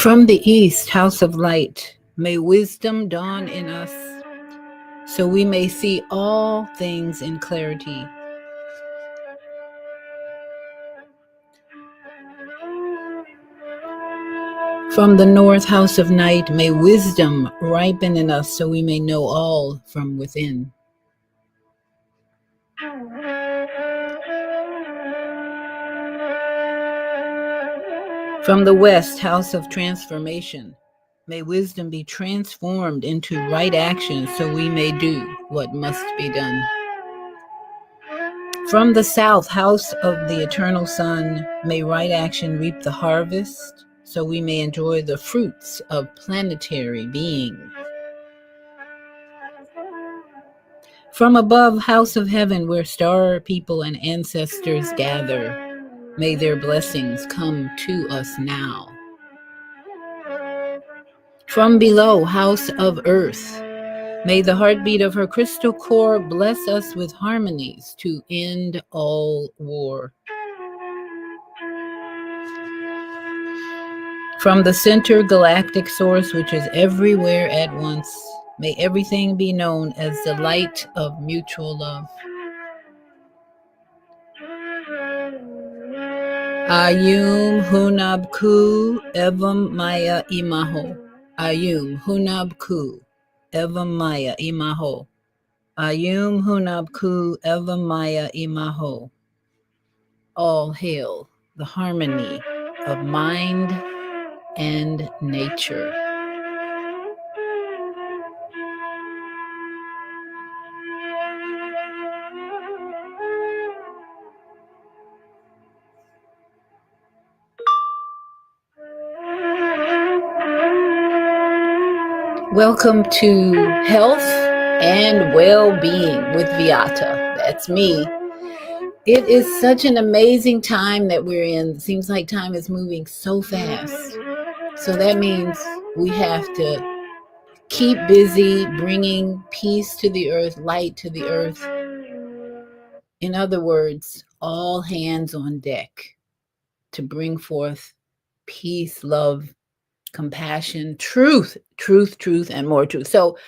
From the east, house of light, may wisdom dawn in us, so we may see all things in clarity. From the north, house of night, may wisdom ripen in us, so we may know all from within. From the west, house of transformation, may wisdom be transformed into right action, so we may do what must be done. From the south, house of the eternal sun, may right action reap the harvest, so we may enjoy the fruits of planetary being. From above, house of heaven, where star people and ancestors gather, may their blessings come to us now. From below, house of earth, may the heartbeat of her crystal core bless us with harmonies to end all war. From the center galactic source, which is everywhere at once, may everything be known as the light of mutual love. Ayum Hunab Ku Evam Maya Imaho. Ayum Hunab Ku Evam Maya Imaho. Ayum Hunab Ku Evam Maya Imaho. All hail the harmony of mind and nature. Welcome to Health and Well-Being with Viata. That's me. It is such an amazing time that we're in. It seems like time is moving so fast. So that means we have to keep busy bringing peace to the earth, light to the earth. In other words, all hands on deck to bring forth peace, love, compassion, truth, and more truth. So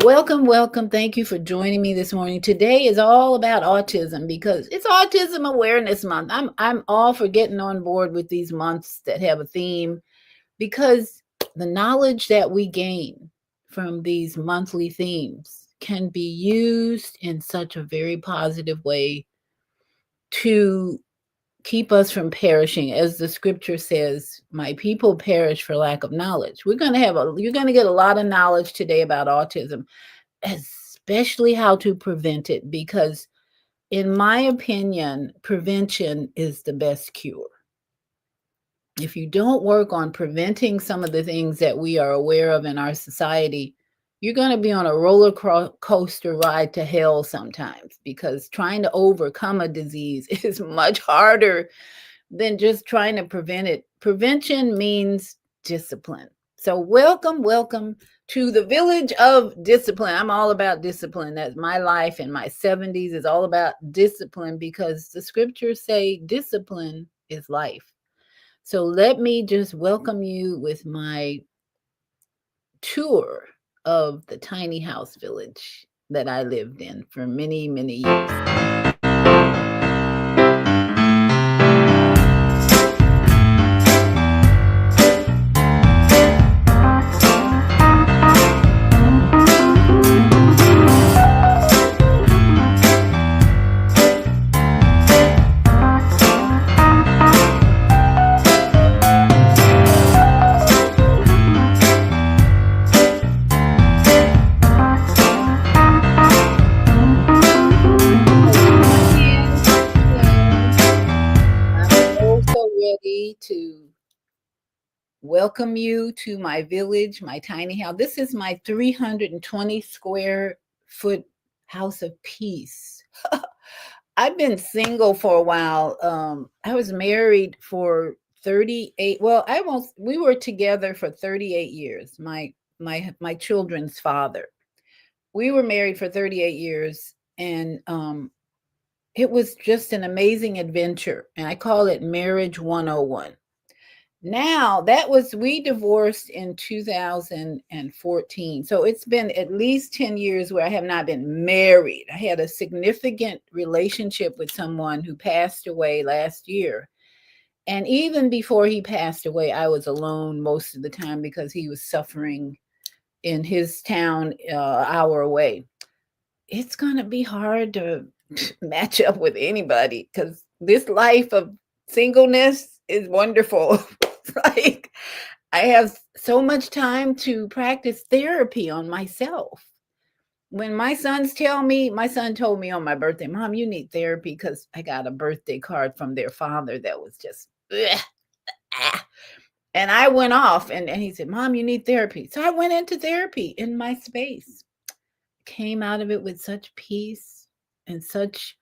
welcome. Thank you for joining me this morning. Today is all about autism because it's Autism Awareness Month. I'm all for getting on board with these months that have a theme, because the knowledge that we gain from these monthly themes can be used in such a very positive way to keep us from perishing. As the scripture says, my people perish for lack of knowledge. You're going to get a lot of knowledge today about autism, especially how to prevent it, because in my opinion, prevention is the best cure. If you don't work on preventing some of the things that we are aware of in our society, you're going to be on a roller coaster ride to hell sometimes, because trying to overcome a disease is much harder than just trying to prevent it. Prevention means discipline. So welcome to the village of discipline. I'm all about discipline. That's my life in my 70s is all about discipline, because the scriptures say discipline is life. So let me just welcome you with my tour of the tiny house village that I lived in for many, many years. To welcome you to my village, my tiny house. This is my 320 square foot house of peace. I've been single for a while. I was married for 38. Well, we were together for 38 years. My children's father. We were married for 38 years, and it was just an amazing adventure. And I call it Marriage 101. Now, we divorced in 2014. So it's been at least 10 years where I have not been married. I had a significant relationship with someone who passed away last year. And even before he passed away, I was alone most of the time because he was suffering in his town, hour away. It's going to be hard to match up with anybody because this life of singleness is wonderful. Like, I have so much time to practice therapy on myself. When my son told me on my birthday, Mom, you need therapy because I got a birthday card from their father that was just, ugh, ah. And I went off and he said, Mom, you need therapy. So I went into therapy in my space, came out of it with such peace and such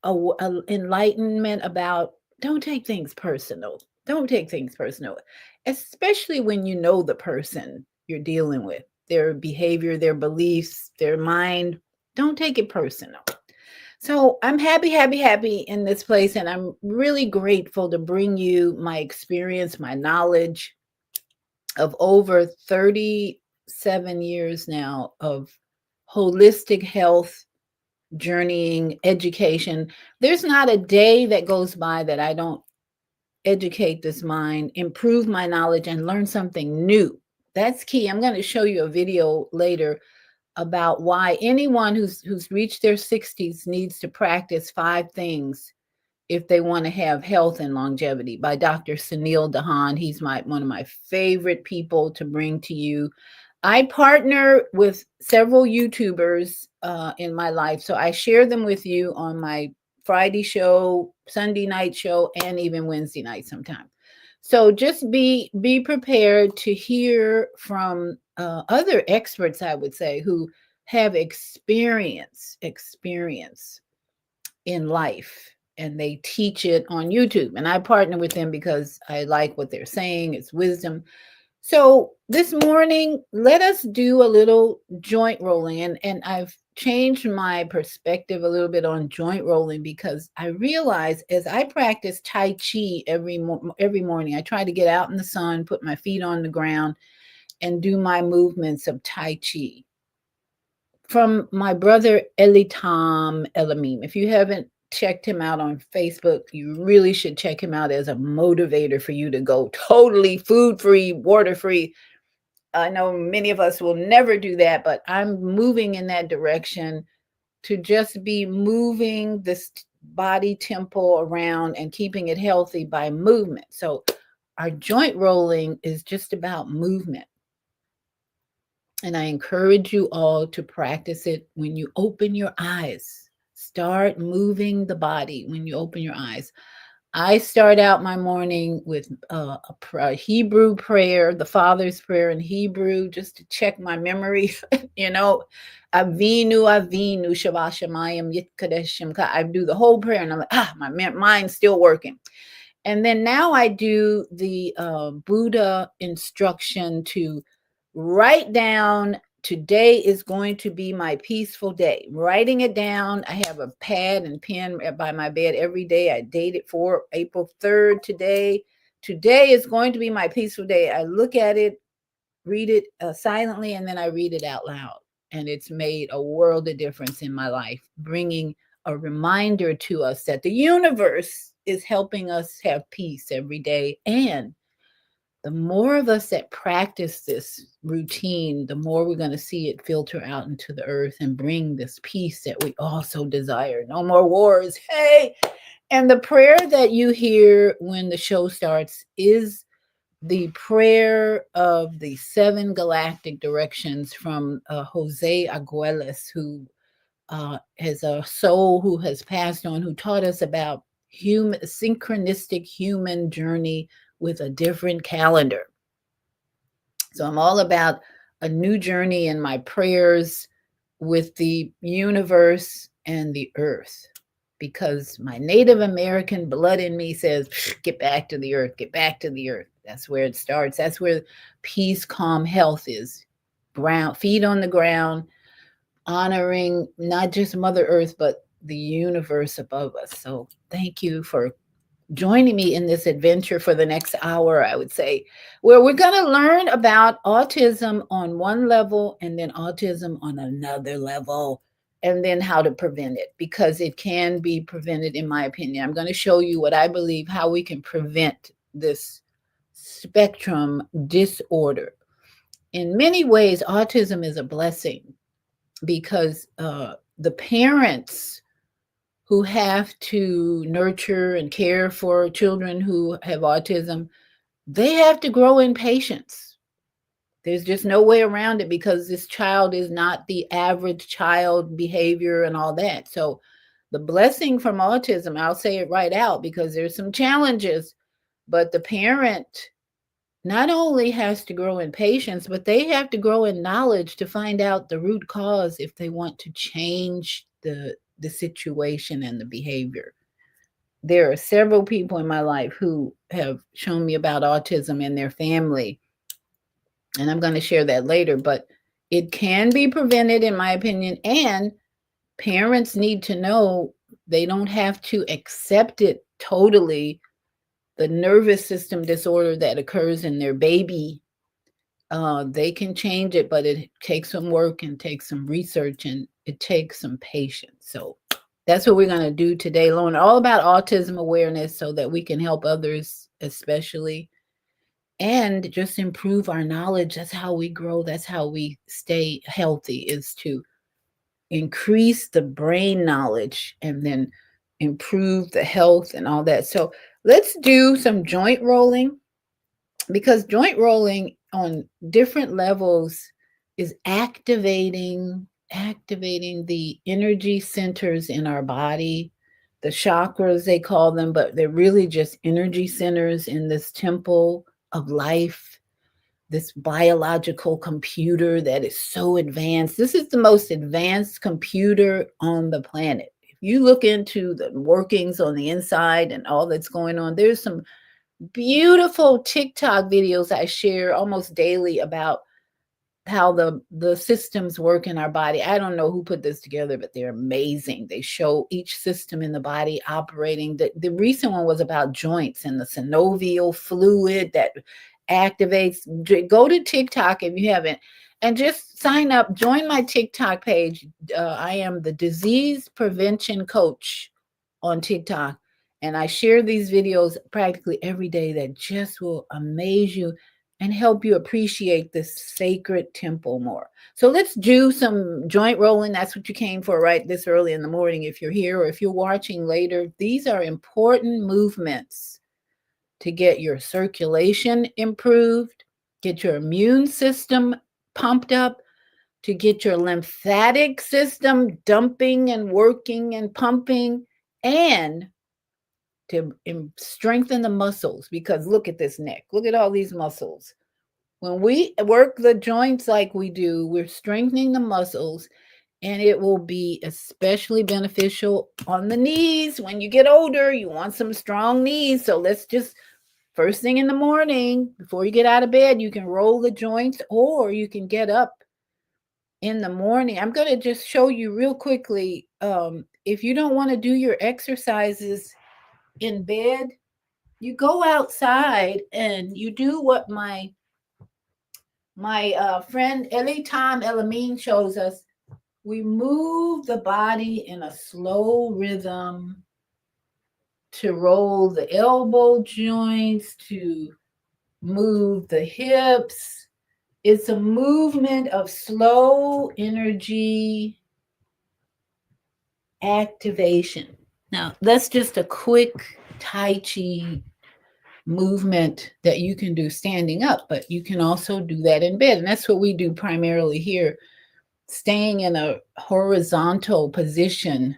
enlightenment about don't take things personal. Don't take things personal, especially when you know the person you're dealing with, their behavior, their beliefs, their mind. Don't take it personal. So I'm happy, happy, happy in this place. And I'm really grateful to bring you my experience, my knowledge of over 37 years now of holistic health journeying, education. There's not a day that goes by that I don't educate this mind, improve my knowledge, and learn something new. That's key. I'm going to show you a video later about why anyone who's reached their 60s needs to practice 5 things if they want to have health and longevity by Dr. Sunil Dahan. He's one of my favorite people to bring to you. I partner with several YouTubers in my life, so I share them with you on my Friday show, Sunday night show, and even Wednesday night sometime. So just be prepared to hear from other experts, I would say, who have experience in life, and they teach it on YouTube. And I partner with them because I like what they're saying. It's wisdom. So this morning, let us do a little joint rolling. And I've changed my perspective a little bit on joint rolling because I realize as I practice Tai Chi every morning, I try to get out in the sun, put my feet on the ground, and do my movements of Tai Chi. From my brother Elitam Elamim. If you haven't checked him out on Facebook, you really should check him out as a motivator for you to go totally food free, water free. I know many of us will never do that, but I'm moving in that direction to just be moving this body temple around and keeping it healthy by movement. So our joint rolling is just about movement. And I encourage you all to practice it when you open your eyes. Start moving the body when you open your eyes. I start out my morning with a Hebrew prayer, the Father's Prayer in Hebrew, just to check my memory. You know, Avinu, Avinu, Shabbat Shemayim, Yitkadesh Shemka. I do the whole prayer, and I'm like, my mind's still working. And then now I do the Buddha instruction to write down today is going to be my peaceful day. Writing it down. I have a pad and pen by my bed every day. I date it for April 3rd today. Today is going to be my peaceful day. I look at it, read it silently, and then I read it out loud. And it's made a world of difference in my life, bringing a reminder to us that the universe is helping us have peace every day. And the more of us that practice this routine, the more we're going to see it filter out into the earth and bring this peace that we also desire. No more wars. Hey. And the prayer that you hear when the show starts is the prayer of the 7 galactic directions from Jose Aguiles, who is a soul who has passed on, who taught us about synchronistic human journey with a different calendar. So I'm all about a new journey in my prayers with the universe and the earth, because my Native American blood in me says, get back to the earth, get back to the earth. That's where it starts. That's where peace, calm, health is. Feet on the ground, honoring not just Mother Earth, but the universe above us. So thank you for joining me in this adventure for the next hour, I would say, where we're going to learn about autism on one level and then autism on another level, and then how to prevent it, because it can be prevented, in my opinion. I'm going to show you what I believe how we can prevent this spectrum disorder. In many ways, autism is a blessing because the parents who have to nurture and care for children who have autism, they have to grow in patience. There's just no way around it because this child is not the average child behavior and all that. So the blessing from autism, I'll say it right out because there's some challenges, but the parent not only has to grow in patience, but they have to grow in knowledge to find out the root cause if they want to change the situation and the behavior. There are several people in my life who have shown me about autism in their family, and I'm going to share that later, but it can be prevented, in my opinion, and parents need to know they don't have to accept it totally. The nervous system disorder that occurs in their baby, they can change it, but it takes some work and takes some research and it takes some patience. So that's what we're going to do today, learn all about autism awareness so that we can help others, especially, and just improve our knowledge. That's how we grow. That's how we stay healthy, is to increase the brain knowledge and then improve the health and all that. So let's do some joint rolling, because joint rolling on different levels is activating the energy centers in our body, the chakras they call them, but they're really just energy centers in this temple of life, this biological computer that is so advanced. This is the most advanced computer on the planet. If you look into the workings on the inside and all that's going on, there's some beautiful TikTok videos I share almost daily about how the systems work in our body. I don't know who put this together, but they're amazing. They show each system in the body operating. The recent one was about joints and the synovial fluid that activates. Go to TikTok if you haven't, and just sign up. Join my TikTok page. I am the disease prevention coach on TikTok, and I share these videos practically every day that just will amaze you and help you appreciate this sacred temple more. So let's do some joint rolling. That's what you came for right this early in the morning. If you're here or if you're watching later, these are important movements to get your circulation improved, get your immune system pumped up, to get your lymphatic system dumping and working and pumping, and to strengthen the muscles. Because look at this neck, look at all these muscles. When we work the joints like we do, we're strengthening the muscles, and it will be especially beneficial on the knees. When you get older, you want some strong knees. So let's just, first thing in the morning, before you get out of bed, you can roll the joints, or you can get up in the morning. I'm going to just show you real quickly. If you don't want to do your exercises in bed, you go outside and you do what my friend Eli Tom Elamine shows us. We move the body in a slow rhythm to roll the elbow joints, to move the hips. It's a movement of slow energy activation. Now, that's just a quick Tai Chi movement that you can do standing up, but you can also do that in bed. And that's what we do primarily here, staying in a horizontal position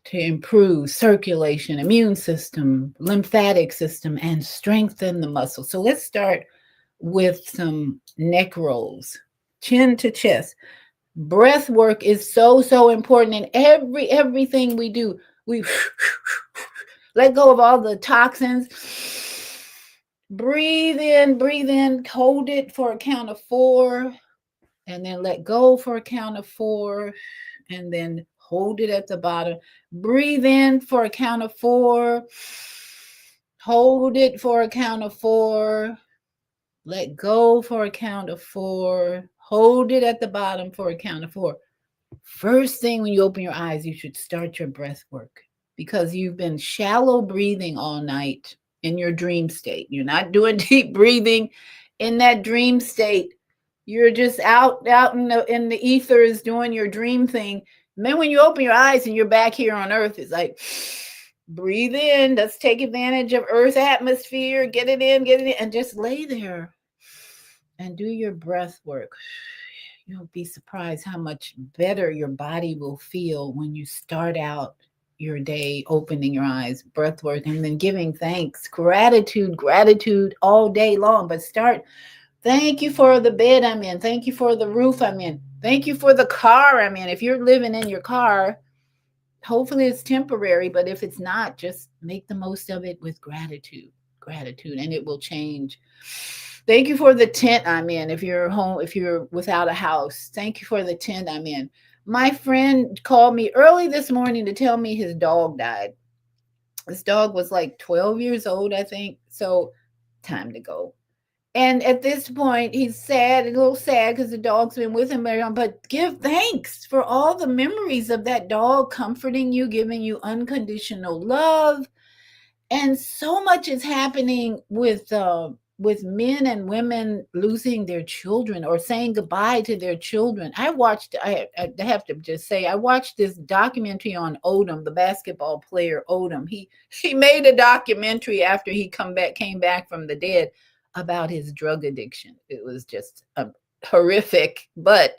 to improve circulation, immune system, lymphatic system, and strengthen the muscles. So let's start with some neck rolls, chin to chest. Breath work is so important in everything we do. We let go of all the toxins. Breathe in, hold it for a count of 4, and then let go for a count of 4, and then Hold it at the bottom. Breathe in for a count of 4. Hold it for a count of 4. Let go for a count of 4. Hold it at the bottom for a count of 4. First thing when you open your eyes, you should start your breath work because you've been shallow breathing all night in your dream state. You're not doing deep breathing in that dream state. You're just out in the ethers doing your dream thing. And then when you open your eyes and you're back here on earth, it's like breathe in. Let's take advantage of earth atmosphere. Get it in, and just lay there and do your breath work. You'll be surprised how much better your body will feel when you start out your day opening your eyes, breath work, and then giving thanks, gratitude all day long. But start, thank you for the bed I'm in. Thank you for the roof I'm in. Thank you for the car I'm in. If you're living in your car, hopefully it's temporary, but if it's not, just make the most of it with gratitude, and it will change. Thank you for the tent I'm in. If you're home, if you're without a house, thank you for the tent I'm in. My friend called me early this morning to tell me his dog died. His dog was like 12 years old, I think. So, time to go. And at this point, he's sad, a little sad because the dog's been with him very long. But give thanks for all the memories of that dog comforting you, giving you unconditional love. And so much is happening with men and women losing their children or saying goodbye to their children. I have to just say, I watched this documentary on Odom, the basketball player Odom. He made a documentary after he came back from the dead about his drug addiction. It was just horrific, but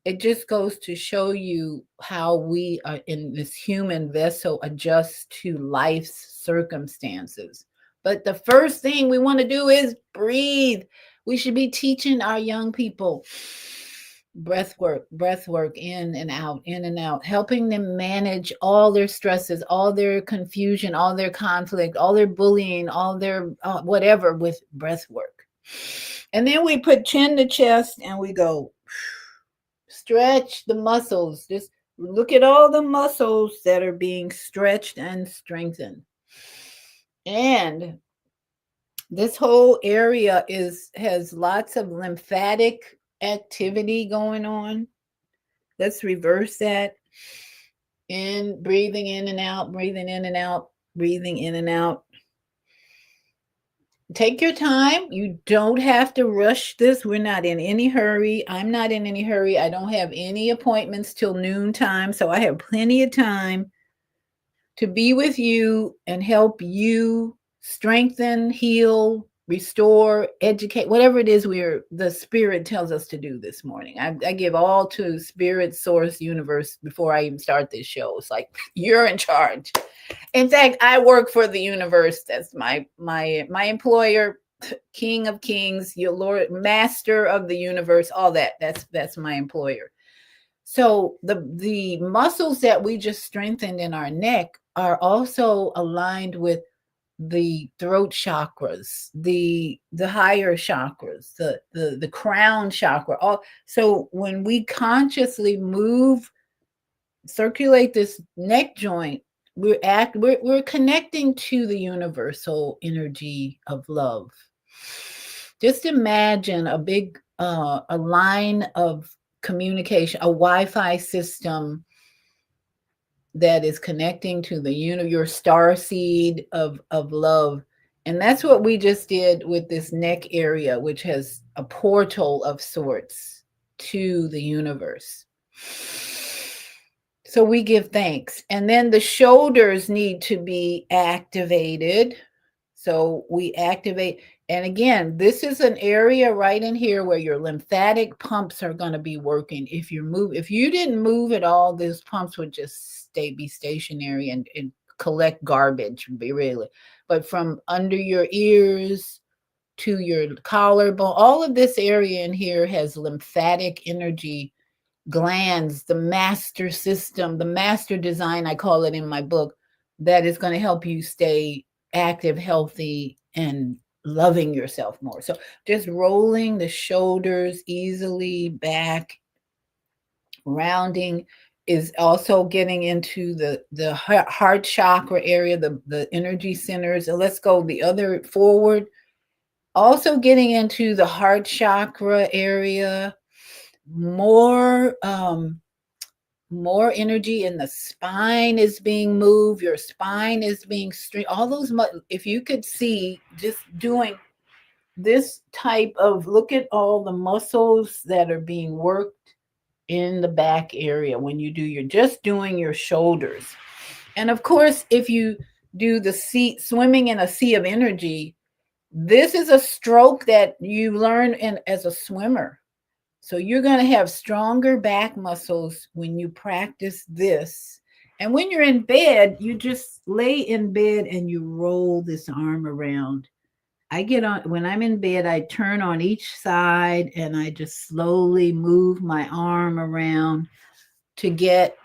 it just goes to show you how we are in this human vessel adjust to life's circumstances. But the first thing we want to do is breathe. We should be teaching our young people breath work, in and out, helping them manage all their stresses, all their confusion, all their conflict, all their bullying, all their whatever with breath work. And then we put chin to chest and we go, stretch the muscles. Just look at all the muscles that are being stretched and strengthened. And this whole area has lots of lymphatic activity going on. Let's reverse that. Breathing in and out, breathing in and out, breathing in and out. Take your time. You don't have to rush this. We're not in any hurry. I'm not in any hurry. I don't have any appointments till noontime, so I have plenty of time to be with you and help you strengthen, heal, restore, educate, whatever it is the spirit tells us to do this morning. I give all to spirit, source, universe before I even start this show. It's like, you're in charge. In fact, I work for the universe. That's my employer, King of Kings, your Lord, Master of the universe, all that. That's my employer. So the muscles that we just strengthened in our neck are also aligned with the throat chakras, the higher chakras, the crown chakra. So when we consciously circulate this neck joint, we're connecting to the universal energy of love. Just imagine a big a line of communication, a Wi-Fi system that is connecting to your star seed of love. And that's what we just did with this neck area, which has a portal of sorts to the universe. So we give thanks. And then the shoulders need to be activated. So we activate. And again, this is an area right in here where your lymphatic pumps are going to be working. If you didn't move at all, those pumps would just be stationary and collect garbage, really. But from under your ears to your collarbone, all of this area in here has lymphatic energy glands, the master system, the master design, I call it in my book, that is going to help you stay active, healthy, and loving yourself more. So just rolling the shoulders easily back, rounding is also getting into the heart chakra area, the energy centers. And let's go the other forward. Also getting into the heart chakra area, more more energy in the spine is being moved. Your spine is being straight. All those, if you could see, just doing this type of, look at all the muscles that are being worked in the back area when you do, you're just doing your shoulders. And of course, if you do the sea, swimming in a sea of energy, this is a stroke that you learn in as a swimmer. So you're going to have stronger back muscles when you practice this. And when you're in bed, you just lay in bed and you roll this arm around. I get on, when I'm in bed, I turn on each side and I just slowly move my arm around to get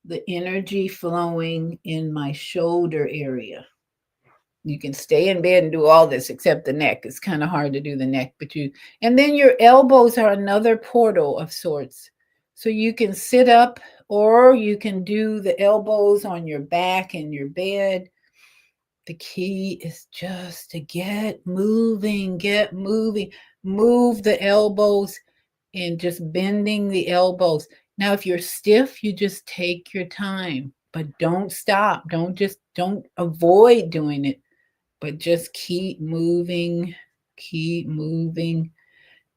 the energy flowing in my shoulder area. You can stay in bed and do all this except the neck. It's kind of hard to do the neck, but you, and then your elbows are another portal of sorts. So you can sit up or you can do the elbows on your back in your bed. The key is just to get moving, move the elbows and just bending the elbows. Now, if you're stiff, you just take your time, but don't stop. Don't avoid doing it, but just keep moving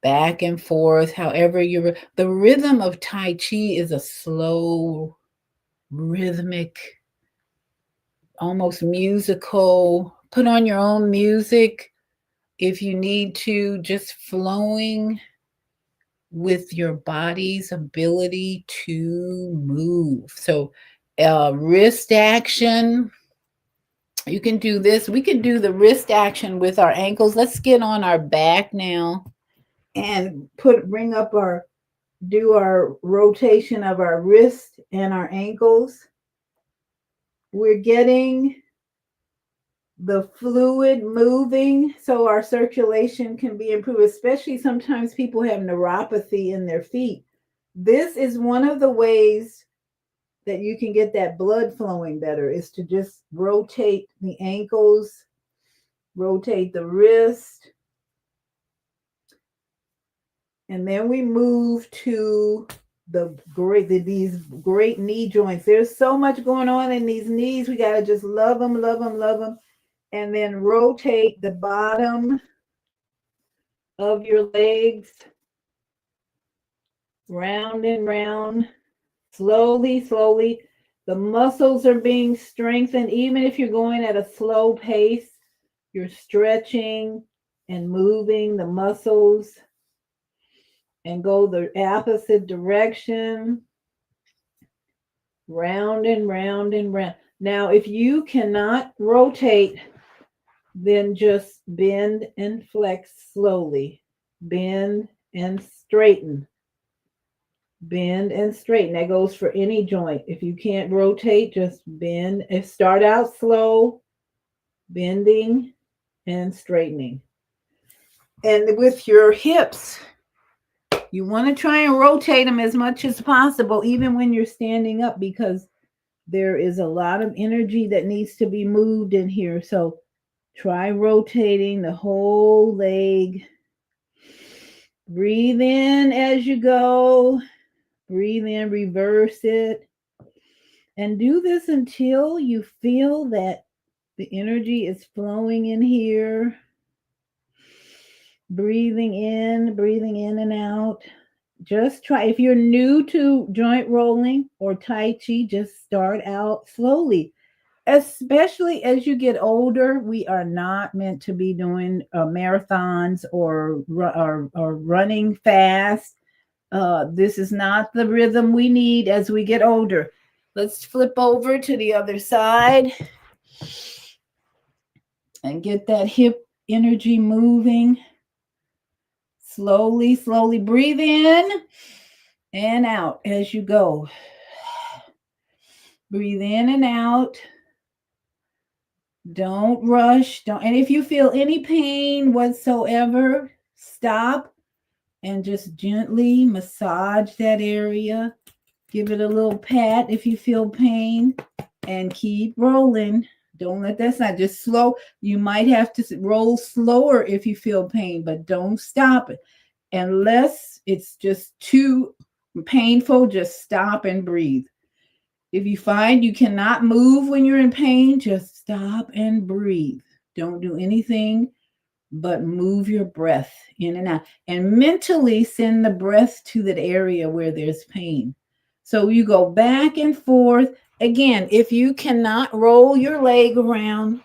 back and forth. However, the rhythm of Tai Chi is a slow, rhythmic, almost musical. Put on your own music if you need to, just flowing with your body's ability to move. So, wrist action, you can do this. We can do the wrist action with our ankles. Let's get on our back now and bring up do our rotation of our wrist and our ankles. We're getting the fluid moving so our circulation can be improved, especially sometimes people have neuropathy in their feet. This is one of the ways that you can get that blood flowing better, is to just rotate the ankles, rotate the wrist. And then we move to these great knee joints. There's so much going on in these knees. We got to just love them, love them, love them. And then rotate the bottom of your legs round and round, slowly, slowly. The muscles are being strengthened. Even if you're going at a slow pace, you're stretching and moving the muscles, and go the opposite direction, round and round and round. Now, if you cannot rotate, then just bend and flex slowly. Bend and straighten. Bend and straighten. That goes for any joint. If you can't rotate, just bend. Start out slow, bending and straightening. And with your hips, you want to try and rotate them as much as possible, even when you're standing up, because there is a lot of energy that needs to be moved in here. So try rotating the whole leg. Breathe in as you go. Breathe in, reverse it. And do this until you feel that the energy is flowing in here. Breathing in and out. Just try. If you're new to joint rolling or Tai Chi, just start out slowly. Especially as you get older, we are not meant to be doing marathons or running fast. This is not the rhythm we need as we get older. Let's flip over to the other side and get that hip energy moving. Slowly, slowly breathe in and out as you go. Breathe in and out. Don't rush. And if you feel any pain whatsoever, stop and just gently massage that area. Give it a little pat if you feel pain, and keep rolling. Don't let that slide. Just slow. You might have to roll slower if you feel pain, but don't stop it. Unless it's just too painful, just stop and breathe. If you find you cannot move when you're in pain, just stop and breathe. Don't do anything but move your breath in and out. And mentally send the breath to that area where there's pain. So you go back and forth. Again, if you cannot roll your leg around,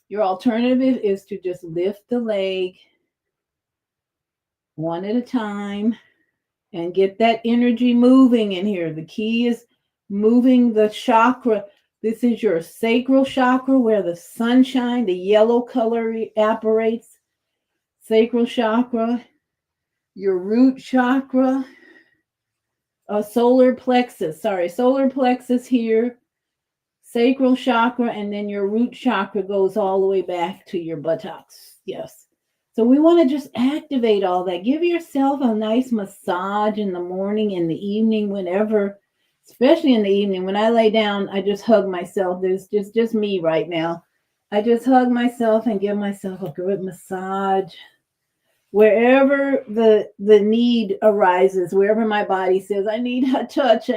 your alternative is to just lift the leg one at a time and get that energy moving in here. The key is moving the chakra. This is your sacral chakra where the sunshine, the yellow color evaporates. Sacral chakra, your root chakra, solar plexus here, sacral chakra, and then your root chakra goes all the way back to your buttocks. Yes. So we want to just activate all that. Give yourself a nice massage in the morning, in the evening, whenever, especially in the evening. When I lay down, I just hug myself. There's just me right now. I just hug myself and give myself a good massage. Wherever the need arises, wherever my body says, I need a touch.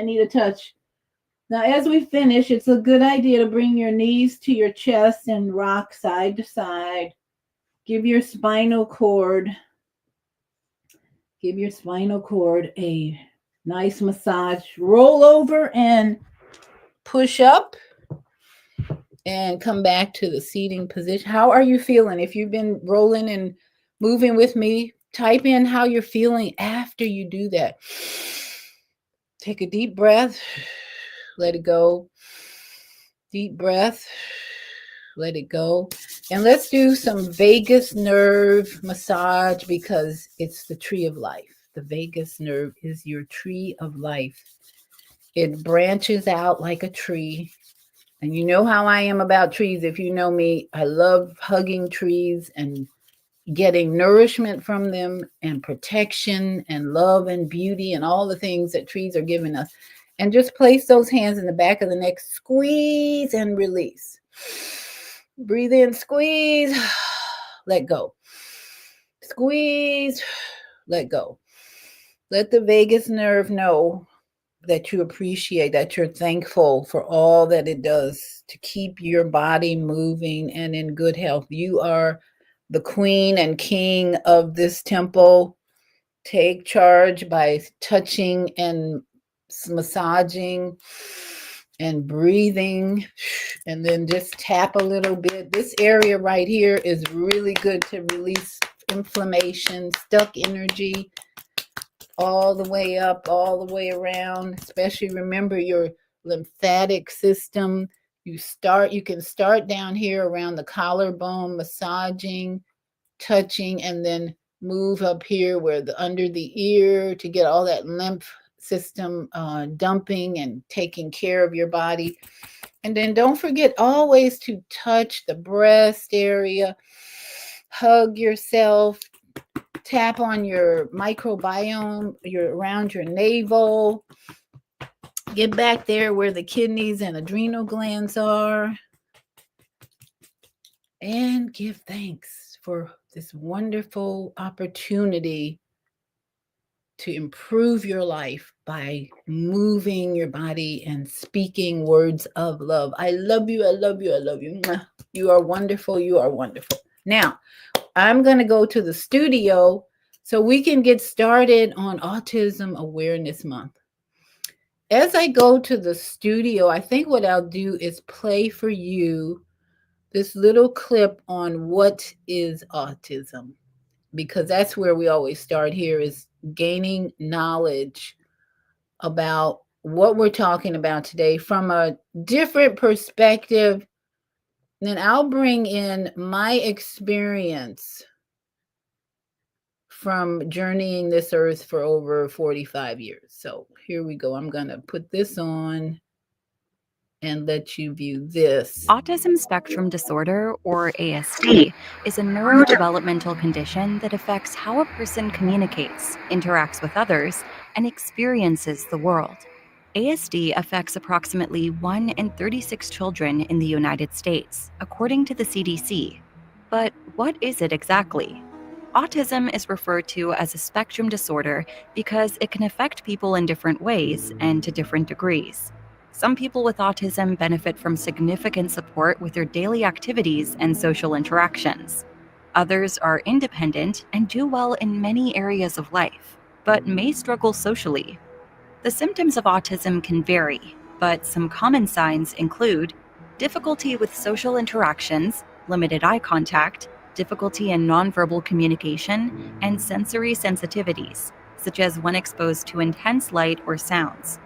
Now, as we finish, it's a good idea to bring your knees to your chest and rock side to side. Give your spinal cord a nice massage. Roll over and push up and come back to the seating position. How are you feeling? If you've been rolling and moving with me, type in how you're feeling after you do that. Take a deep breath. Let it go. Deep breath. Let it go. And let's do some vagus nerve massage because it's the tree of life. The vagus nerve is your tree of life. It branches out like a tree. And you know how I am about trees. If you know me, I love hugging trees and getting nourishment from them and protection and love and beauty and all the things that trees are giving us. And just place those hands in the back of the neck, squeeze and release. Breathe in, squeeze, let go. Squeeze, let go. Let the vagus nerve know that you appreciate, that you're thankful for all that it does to keep your body moving and in good health. You are the queen and king of this temple. Take charge by touching and massaging and breathing, and then just tap a little bit. This area right here is really good to release inflammation, stuck energy, all the way up, all the way around. Especially remember your lymphatic system. You can start down here around the collarbone, massaging, touching, and then move up here under the ear to get all that lymph system dumping and taking care of your body. And then don't forget always to touch the breast area, hug yourself, tap on your microbiome, around your navel, get back there where the kidneys and adrenal glands are, and give thanks for this wonderful opportunity to improve your life by moving your body and speaking words of love. I love you. I love you. I love you. You are wonderful. You are wonderful. Now, I'm going to go to the studio so we can get started on Autism Awareness Month. As I go to the studio, I think what I'll do is play for you this little clip on what is autism, because that's where we always start here, is gaining knowledge about what we're talking about today from a different perspective. Then I'll bring in my experience from journeying this earth for over 45 years. So here we go. I'm going to put this on and let you view this. Autism spectrum disorder, or ASD, is a neurodevelopmental condition that affects how a person communicates, interacts with others, and experiences the world. ASD affects approximately 1 in 36 children in the United States, according to the CDC. But what is it exactly? Autism is referred to as a spectrum disorder because it can affect people in different ways and to different degrees. Some people with autism benefit from significant support with their daily activities and social interactions. Others are independent and do well in many areas of life, but may struggle socially. The symptoms of autism can vary, but some common signs include difficulty with social interactions, limited eye contact, difficulty in nonverbal communication, and sensory sensitivities, such as when exposed to intense light or sounds.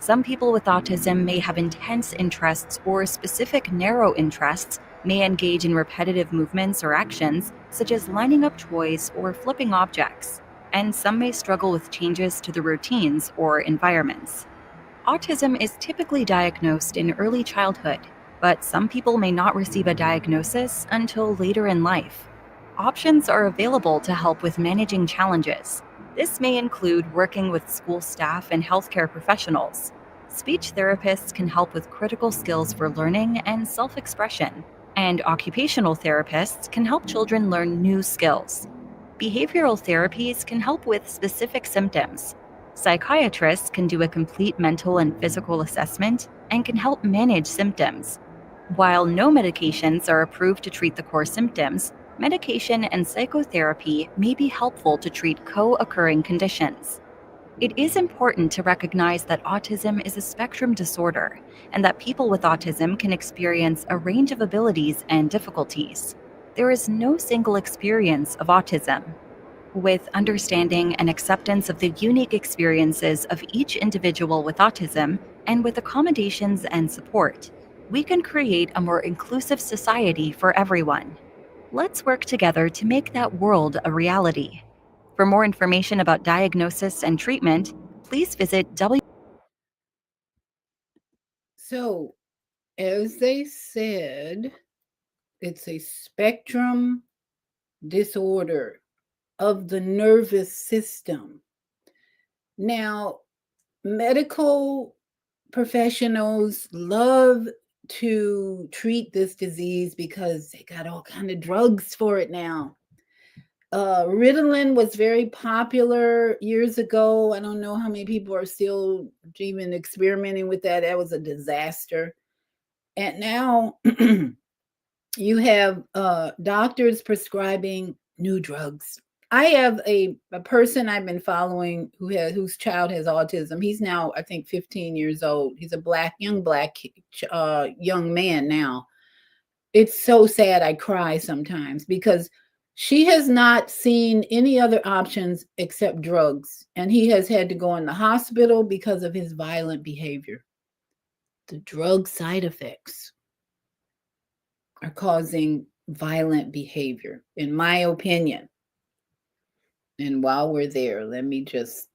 Some people with autism may have intense interests or specific narrow interests, may engage in repetitive movements or actions, such as lining up toys or flipping objects, and some may struggle with changes to the routines or environments. Autism is typically diagnosed in early childhood, but some people may not receive a diagnosis until later in life. Options are available to help with managing challenges. This may include working with school staff and healthcare professionals. Speech therapists can help with critical skills for learning and self-expression, and occupational therapists can help children learn new skills. Behavioral therapies can help with specific symptoms. Psychiatrists can do a complete mental and physical assessment and can help manage symptoms. While no medications are approved to treat the core symptoms, medication and psychotherapy may be helpful to treat co-occurring conditions. It is important to recognize that autism is a spectrum disorder and that people with autism can experience a range of abilities and difficulties. There is no single experience of autism. With understanding and acceptance of the unique experiences of each individual with autism, and with accommodations and support, we can create a more inclusive society for everyone. Let's work together to make that world a reality. For more information about diagnosis and treatment, please visit So, as they said, it's a spectrum disorder of the nervous system. Now, medical professionals love to treat this disease because they got all kind of drugs for it now. Ritalin was very popular years ago. I don't know how many people are still even experimenting with that. That was a disaster. And now you have doctors prescribing new drugs. I have a person I've been following whose child has autism. He's now, I think, 15 years old. He's a young man now. It's so sad. I cry sometimes because she has not seen any other options except drugs, and he has had to go in the hospital because of his violent behavior. The drug side effects are causing violent behavior, in my opinion. And while we're there, let me just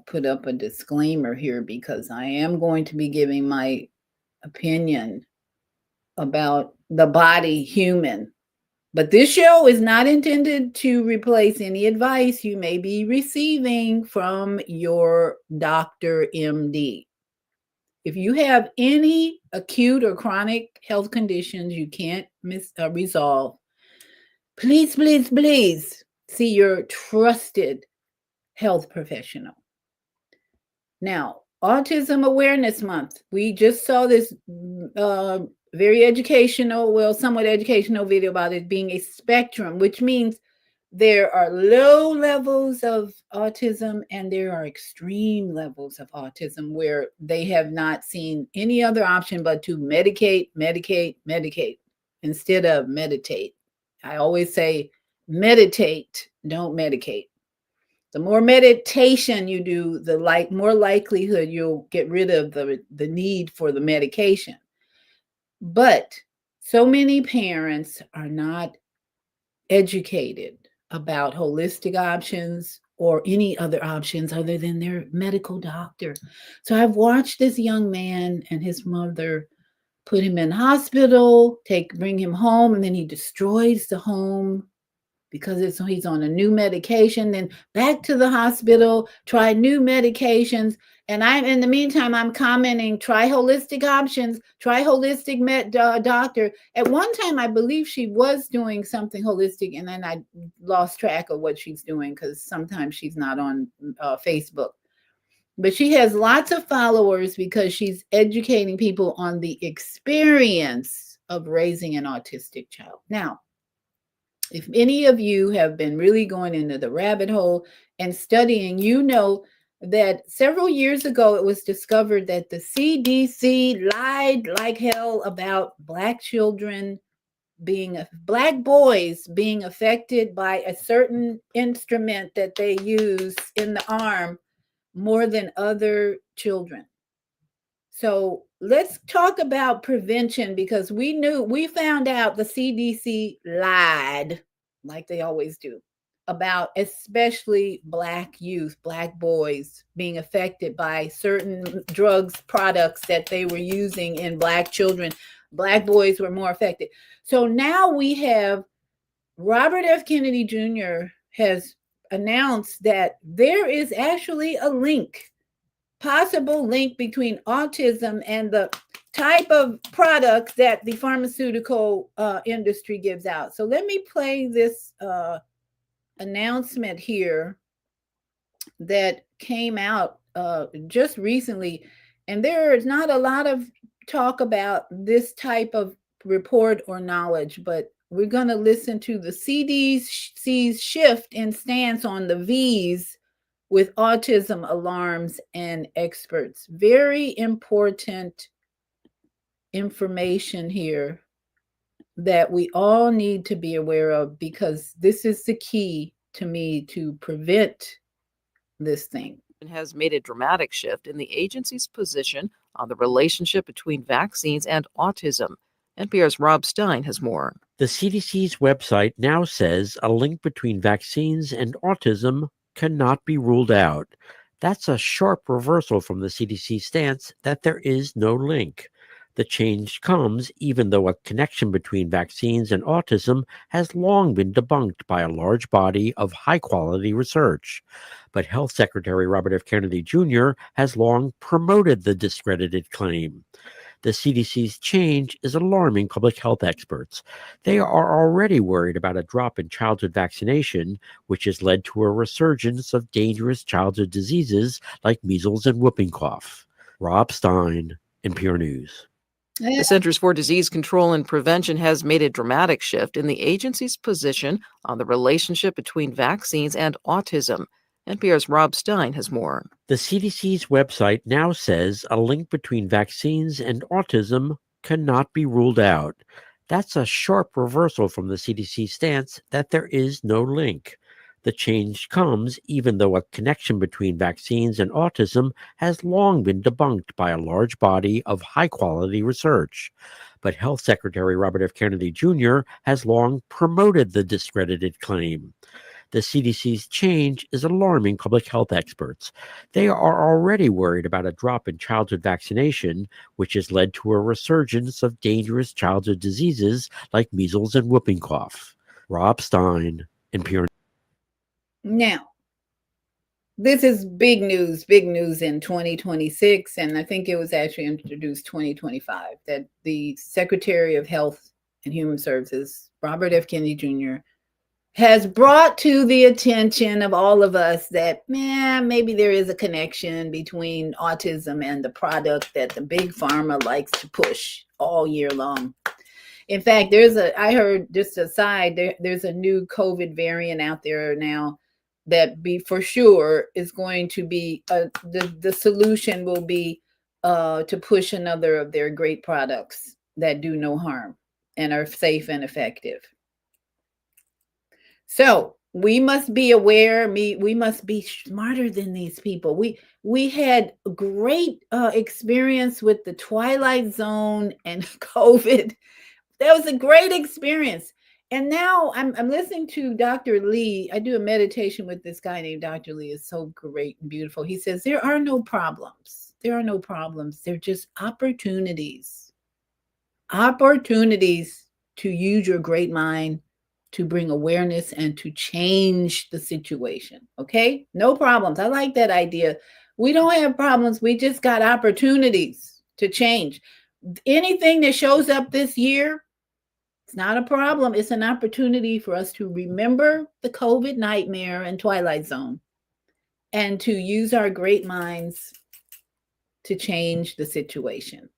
put up a disclaimer here because I am going to be giving my opinion about the body human. But this show is not intended to replace any advice you may be receiving from your doctor, MD. If you have any acute or chronic health conditions you can't resolve, please, please, please see your trusted health professional. Now, Autism Awareness Month. We just saw this very educational, well, somewhat educational video about it being a spectrum, which means there are low levels of autism and there are extreme levels of autism where they have not seen any other option but to medicate, medicate, medicate instead of meditate. I always say meditate, don't medicate. The more meditation you do, the more likelihood you'll get rid of the need for the medication. But so many parents are not educated about holistic options or any other options other than their medical doctor. So I've watched this young man and his mother put him in hospital, bring him home, and then he destroys the home because he's on a new medication. Then back to the hospital, try new medications. And in the meantime, I'm commenting, try holistic options, try holistic doctor. At one time, I believe she was doing something holistic, and then I lost track of what she's doing because sometimes she's not on Facebook. But she has lots of followers because she's educating people on the experience of raising an autistic child. Now, if any of you have been really going into the rabbit hole and studying, you know that several years ago it was discovered that the CDC lied like hell about Black boys being affected by a certain instrument that they use in the arm more than other children. So let's talk about prevention, because we found out the CDC lied, like they always do, about especially Black youth, Black boys being affected by certain drugs, products that they were using in Black children. Black boys were more affected. So now we have Robert F. Kennedy Jr. has announced that there is actually a possible link between autism and the type of products that the pharmaceutical industry gives out. So let me play this announcement here that came out just recently. And there is not a lot of talk about this type of report or knowledge, but we're going to listen to the CDC's shift in stance on the V's with autism alarms and experts. Very important information here that we all need to be aware of, because this is the key to me to prevent this thing. Has made a dramatic shift in the agency's position on the relationship between vaccines and autism. NPR's Rob Stein has more. The CDC's website now says a link between vaccines and autism cannot be ruled out. That's a sharp reversal from the CDC stance that there is no link. The change comes even though a connection between vaccines and autism has long been debunked by a large body of high-quality research. But Health Secretary Robert F. Kennedy Jr. has long promoted the discredited claim. The CDC's change is alarming public health experts. They are already worried about a drop in childhood vaccination, which has led to a resurgence of dangerous childhood diseases like measles and whooping cough. Rob Stein, NPR News. The Centers for Disease Control and Prevention has made a dramatic shift in the agency's position on the relationship between vaccines and autism. NPR's Rob Stein has more. The CDC's website now says a link between vaccines and autism cannot be ruled out. That's a sharp reversal from the CDC stance that there is no link. The change comes even though a connection between vaccines and autism has long been debunked by a large body of high-quality research. But Health Secretary Robert F. Kennedy Jr. has long promoted the discredited claim. The CDC's change is alarming public health experts. They are already worried about a drop in childhood vaccination, which has led to a resurgence of dangerous childhood diseases like measles and whooping cough. Rob Stein, NPR. Now, this is big news in 2026, and I think it was actually introduced 2025, that the Secretary of Health and Human Services, Robert F. Kennedy Jr., has brought to the attention of all of us that maybe there is a connection between autism and the product that the big pharma likes to push all year long. In fact, I heard, just aside, there's a new COVID variant out there now that for sure is going to be, the solution will be to push another of their great products that do no harm and are safe and effective. So we must be aware. We must be smarter than these people. We had great experience with the Twilight Zone and COVID. That was a great experience. And now I'm listening to Dr. Lee. I do a meditation with this guy named Dr. Lee. It's so great and beautiful. He says there are no problems. There are no problems. They're just opportunities. opportunities to use your great mind to bring awareness and to change the situation. Okay? No problems. I like that idea. We don't have problems. We just got opportunities to change. Anything that shows up this year, it's not a problem. It's an opportunity for us to remember the COVID nightmare and Twilight Zone and to use our great minds to change the situation.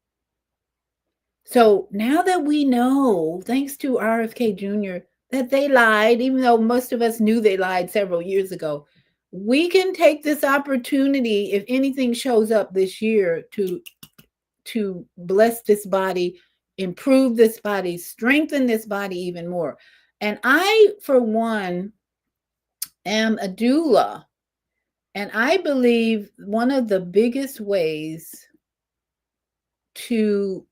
So now that we know, thanks to RFK Jr., that they lied, even though most of us knew they lied several years ago, we can take this opportunity, if anything shows up this year, to bless this body, improve this body, strengthen this body even more. And I, for one, am a doula. And I believe one of the biggest ways to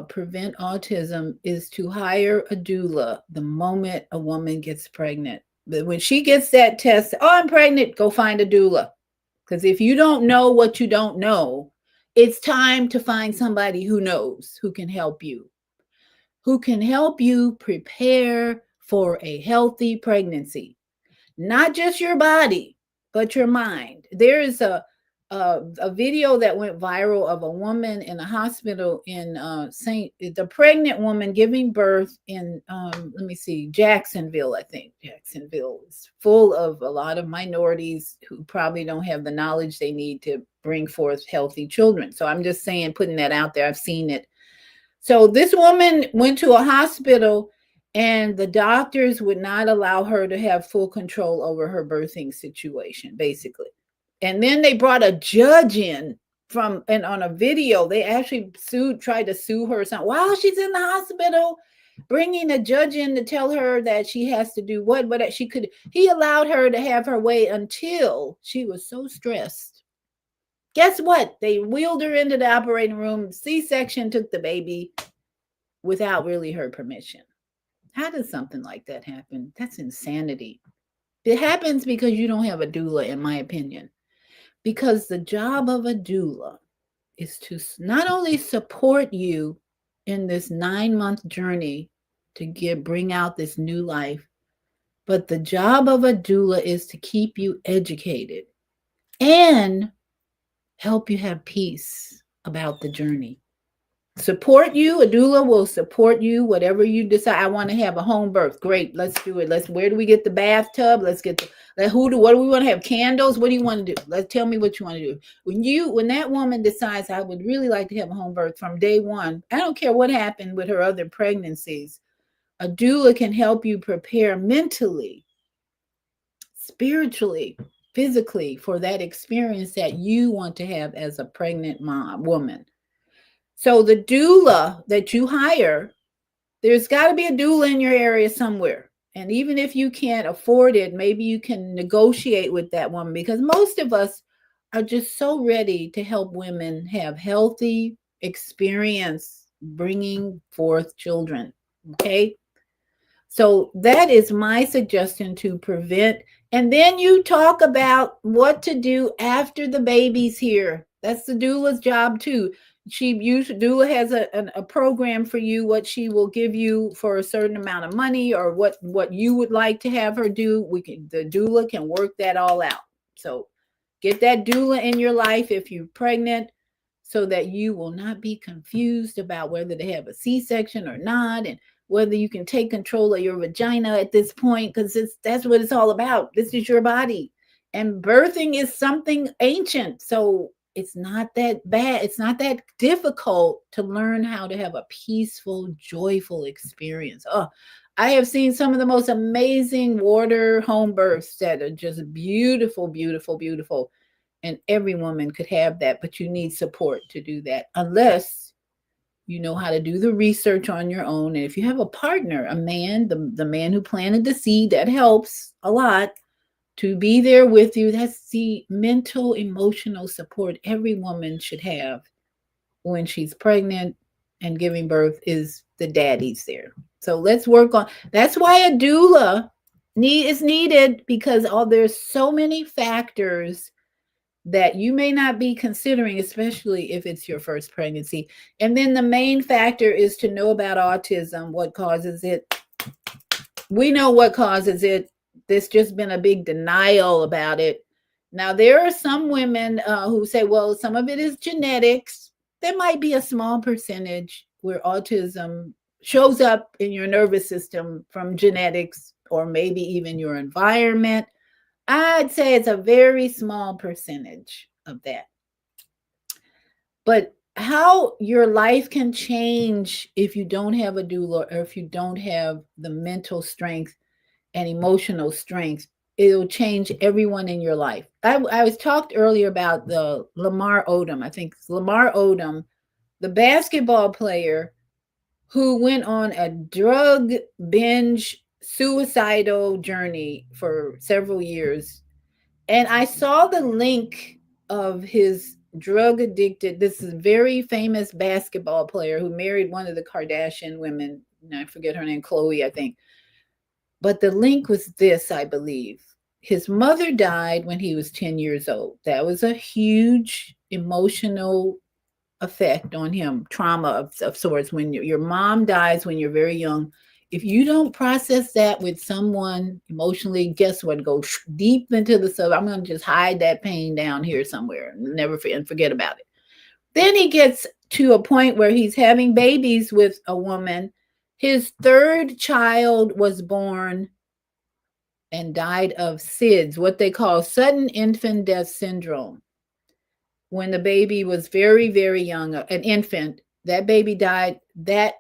prevent autism is to hire a doula the moment a woman gets pregnant. But when she gets that test, oh, I'm pregnant, go find a doula. Because if you don't know what you don't know, it's time to find somebody who knows, who can help you prepare for a healthy pregnancy. Not just your body, but your mind. There is a video that went viral of a woman in a hospital in the pregnant woman giving birth in let me see, Jacksonville. I think Jacksonville is full of a lot of minorities who probably don't have the knowledge they need to bring forth healthy children. So I'm just saying, putting that out there. I've seen it. So this woman went to a hospital and the doctors would not allow her to have full control over her birthing situation, basically. And then they brought a judge in and on a video, they actually tried to sue her or something. While she's in the hospital, bringing a judge in to tell her that she has to do what she could. He allowed her to have her way until she was so stressed. Guess what? They wheeled her into the operating room, C-section, took the baby without really her permission. How does something like that happen? That's insanity. It happens because you don't have a doula, in my opinion. Because the job of a doula is to not only support you in this 9-month journey to bring out this new life, but the job of a doula is to keep you educated and help you have peace about the journey. Support you. A doula will support you, whatever you decide. I want to have a home birth. Great. Let's do it. Where do we get the bathtub? Let's get what do we want to have? Candles? What do you want to do? Tell me what you want to do. When that woman decides, I would really like to have a home birth from day one, I don't care what happened with her other pregnancies, a doula can help you prepare mentally, spiritually, physically for that experience that you want to have as a pregnant woman. So the doula that you hire, there's got to be a doula in your area somewhere. And even if you can't afford it, maybe you can negotiate with that woman, because most of us are just so ready to help women have healthy experience bringing forth children. Okay. So that is my suggestion to prevent. And then you talk about what to do after the baby's here. That's the doula's job too. Doula has a program for you, what she will give you for a certain amount of money, or what you would like to have her do. The doula can work that all out. So get that doula in your life if you're pregnant, so that you will not be confused about whether to have a C-section or not, and whether you can take control of your vagina at this point, because that's what it's all about. This is your body. And birthing is something ancient. So it's not that bad. It's not that difficult to learn how to have a peaceful, joyful experience. Oh, I have seen some of the most amazing water home births that are just beautiful, beautiful, beautiful. And every woman could have that, but you need support to do that, unless you know how to do the research on your own. And if you have a partner, a man, the man who planted the seed, that helps a lot, to be there with you. That's the mental, emotional support every woman should have when she's pregnant and giving birth, is the daddies there. So let's work on, that's why a doula is needed, because there's so many factors that you may not be considering, especially if it's your first pregnancy. And then the main factor is to know about autism, what causes it. We know what causes it. There's just been a big denial about it. Now, there are some women who say, well, some of it is genetics. There might be a small percentage where autism shows up in your nervous system from genetics or maybe even your environment. I'd say it's a very small percentage of that. But how your life can change if you don't have a doula or if you don't have the mental strength and emotional strength, it'll change everyone in your life. I was talked earlier about the Lamar Odom. I think Lamar Odom, the basketball player who went on a drug binge suicidal journey for several years. And I saw the link of his drug addicted, this is very famous basketball player who married one of the Kardashian women. I forget her name, Chloe, I think. But the link was this, I believe. His mother died when he was 10 years old. That was a huge emotional effect on him, trauma of sorts. When your mom dies when you're very young, if you don't process that with someone emotionally, guess what? Go deep into the sub. I'm going to just hide that pain down here somewhere and never forget about it. Then he gets to a point where he's having babies with a woman. His third child was born and died of SIDS, what they call sudden infant death syndrome. When the baby was very, very young, an infant, that baby died. That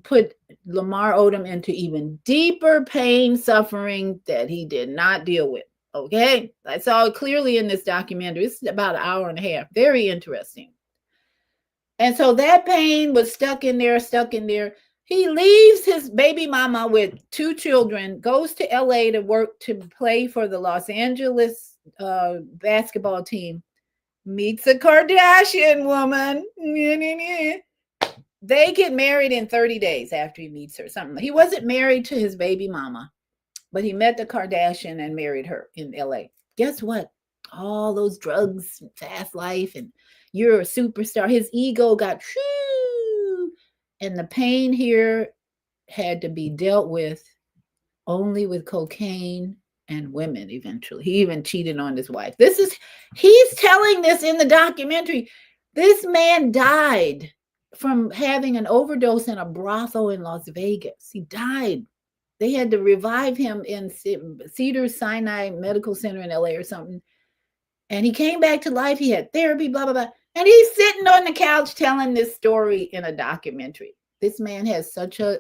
put Lamar Odom into even deeper pain, suffering that he did not deal with. Okay, I saw it clearly in this documentary. It's about an hour and a half. Very interesting. And so that pain was stuck in there. He leaves his baby mama with 2 children, goes to LA to work to play for the Los Angeles basketball team, meets a Kardashian woman. They get married in 30 days after he meets her. Something. He wasn't married to his baby mama, but he met the Kardashian and married her in LA. Guess what? All those drugs, fast life, and you're a superstar. His ego got shoo, and the pain here had to be dealt with only with cocaine and women eventually. He even cheated on his wife. He's telling this in the documentary. This man died from having an overdose in a brothel in Las Vegas. He died. They had to revive him in Cedars-Sinai Medical Center in LA or something. And he came back to life. He had therapy, blah, blah, blah. And he's sitting on the couch telling this story in a documentary. This man has such a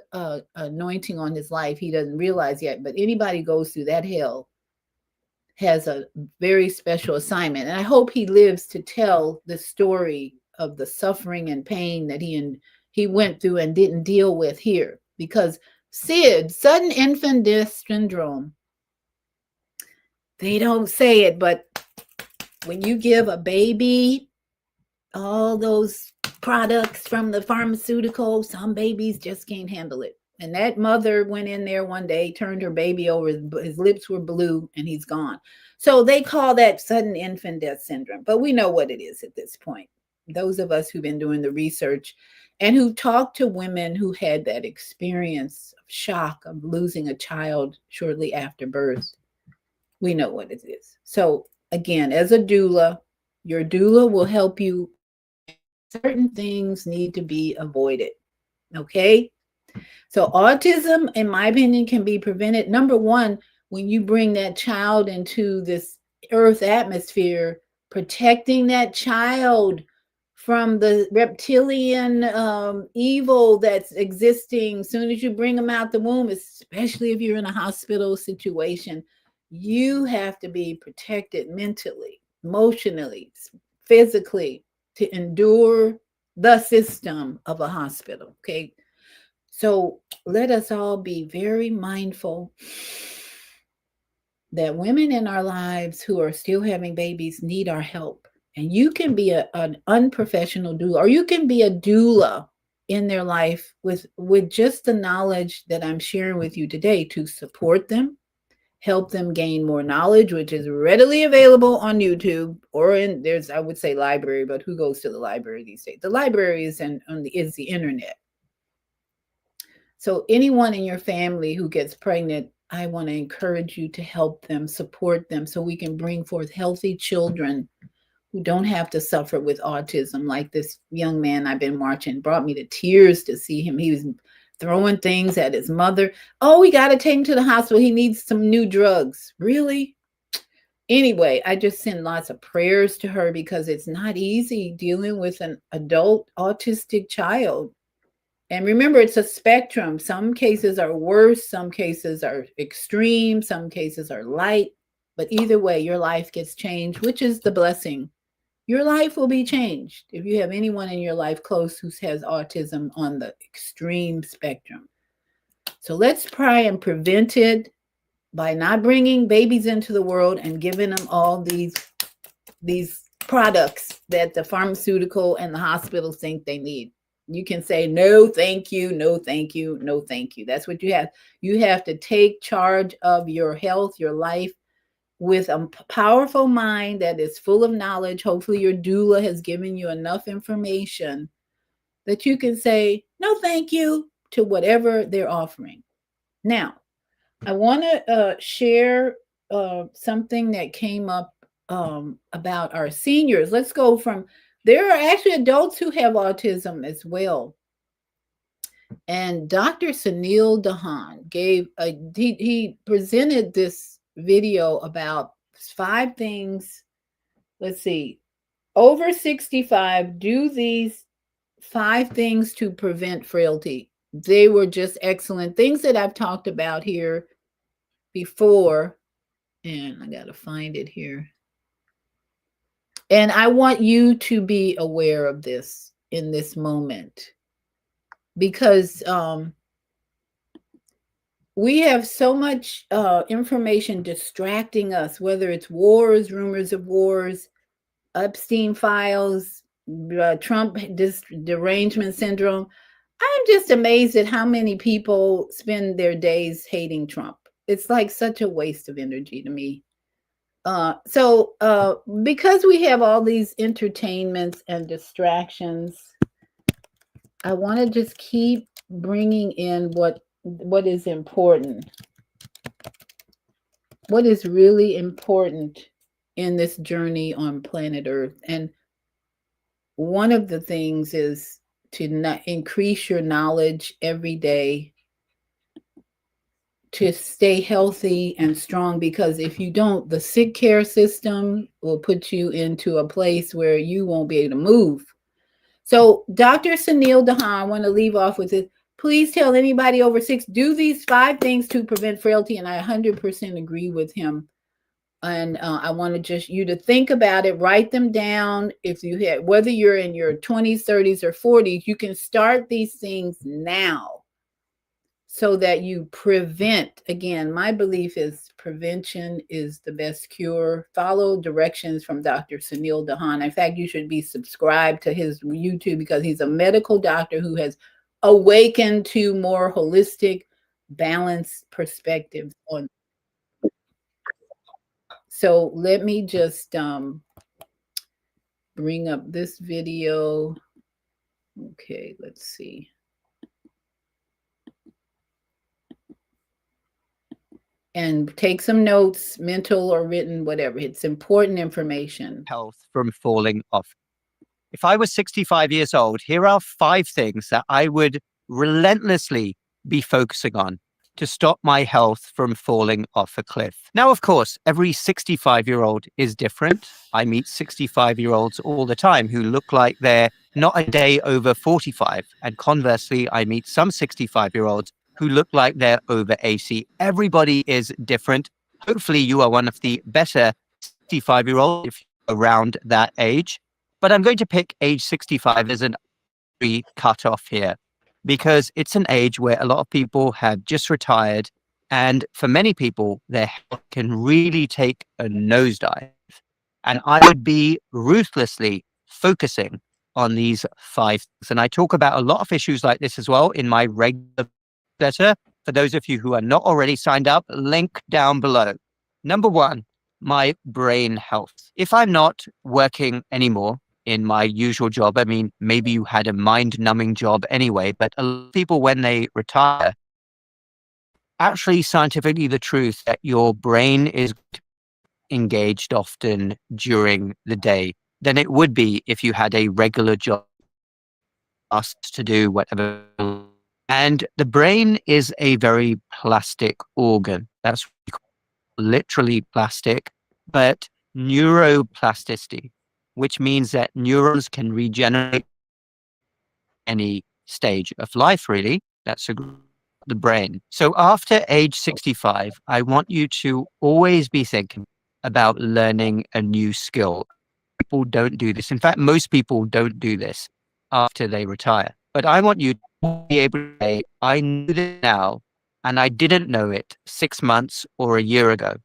anointing on his life. He doesn't realize yet, but anybody goes through that hell has a very special assignment. And I hope he lives to tell the story of the suffering and pain that he went through and didn't deal with here. Because SID, sudden infant death syndrome, they don't say it, but when you give a baby all those products from the pharmaceutical, some babies just can't handle it. And that mother went in there one day, turned her baby over, his lips were blue, and he's gone. So they call that sudden infant death syndrome, but we know what it is at this point. Those of us who've been doing the research and who talked to women who had that experience of shock of losing a child shortly after birth, we know what it is. So again, as a doula, your doula will help you. Certain things need to be avoided. Okay? So autism, in my opinion, can be prevented. Number one, when you bring that child into this earth atmosphere, protecting that child from the reptilian evil that's existing as soon as you bring them out the womb, especially if you're in a hospital situation, you have to be protected mentally, emotionally, physically to endure the system of a hospital. Okay. So let us all be very mindful that women in our lives who are still having babies need our help. And you can be an unprofessional doula, or you can be a doula in their life with just the knowledge that I'm sharing with you today to support them help them gain more knowledge, which is readily available on YouTube or there's, I would say, library, but who goes to the library these days? The library is is the internet. So anyone in your family who gets pregnant, I want to encourage you to help them, support them, so we can bring forth healthy children who don't have to suffer with autism. Like this young man I've been watching, brought me to tears to see him. He was throwing things at his mother. Oh, we got to take him to the hospital. He needs some new drugs. Really? Anyway, I just send lots of prayers to her because it's not easy dealing with an adult autistic child. And remember, it's a spectrum. Some cases are worse, some cases are extreme, some cases are light. But either way, your life gets changed, which is the blessing. Your life will be changed if you have anyone in your life close who has autism on the extreme spectrum. So let's try and prevent it by not bringing babies into the world and giving them all these products that the pharmaceutical and the hospitals think they need. You can say, no, thank you, no, thank you, no, thank you. That's what you have. You have to take charge of your health, your life, with a powerful mind that is full of knowledge. Hopefully your doula has given you enough information that you can say, no, thank you, to whatever they're offering. Now, I want to share something that came up about our seniors. Let's go from, there are actually adults who have autism as well. And Dr. Sunil Dahan he presented this video about 5 things. Let's see, over 65, do these 5 things to prevent frailty. They were just excellent things that I've talked about here before. And I got to find it here. And I want you to be aware of this in this moment, because we have so much information distracting us, whether it's wars, rumors of wars, Epstein files, Trump derangement syndrome. I'm just amazed at how many people spend their days hating Trump. It's like such a waste of energy to me. So because we have all these entertainments and distractions, I want to just keep bringing in what is important, what is really important in this journey on planet Earth. And one of the things is to increase your knowledge every day, to stay healthy and strong, because if you don't, the sick care system will put you into a place where you won't be able to move. So Dr. Sunil Dahan, I want to leave off with it. Please tell anybody over 6, do these 5 things to prevent frailty. And I 100% agree with him. And I want to just you to think about it, write them down. If you have, whether you're in your 20s, 30s, or 40s, you can start these things now so that you prevent. Again, my belief is prevention is the best cure. Follow directions from Dr. Sunil Dahan. In fact, you should be subscribed to his YouTube, because he's a medical doctor who has awakened to more holistic, balanced perspectives on. So let me just bring up this video. Okay, let's see. And take some notes, mental or written, whatever. It's important information. Health from falling off. If I was 65 years old, here are 5 things that I would relentlessly be focusing on to stop my health from falling off a cliff. Now, of course, every 65-year-old is different. I meet 65-year-olds all the time who look like they're not a day over 45. And conversely, I meet some 65-year-olds who look like they're over 80. Everybody is different. Hopefully you are one of the better 65-year-olds if you're around that age. But I'm going to pick age 65 as an cutoff here, because it's an age where a lot of people have just retired. And for many people, their health can really take a nosedive. And I would be ruthlessly focusing on these 5 things. And I talk about a lot of issues like this as well in my regular letter for those of you who are not already signed up, link down below. Number one, my brain health. If I'm not working anymore in my usual job, I mean, maybe you had a mind-numbing job anyway, but a lot of people, when they retire, actually scientifically the truth that your brain is engaged often during the day than it would be if you had a regular job asked to do whatever. And the brain is a very plastic organ. That's literally plastic, but neuroplasticity, which means that neurons can regenerate any stage of life, really. That's the brain. So after age 65, I want you to always be thinking about learning a new skill. People don't do this. In fact, most people don't do this after they retire. But I want you to be able to say, I know this now, and I didn't know it 6 months or a year ago.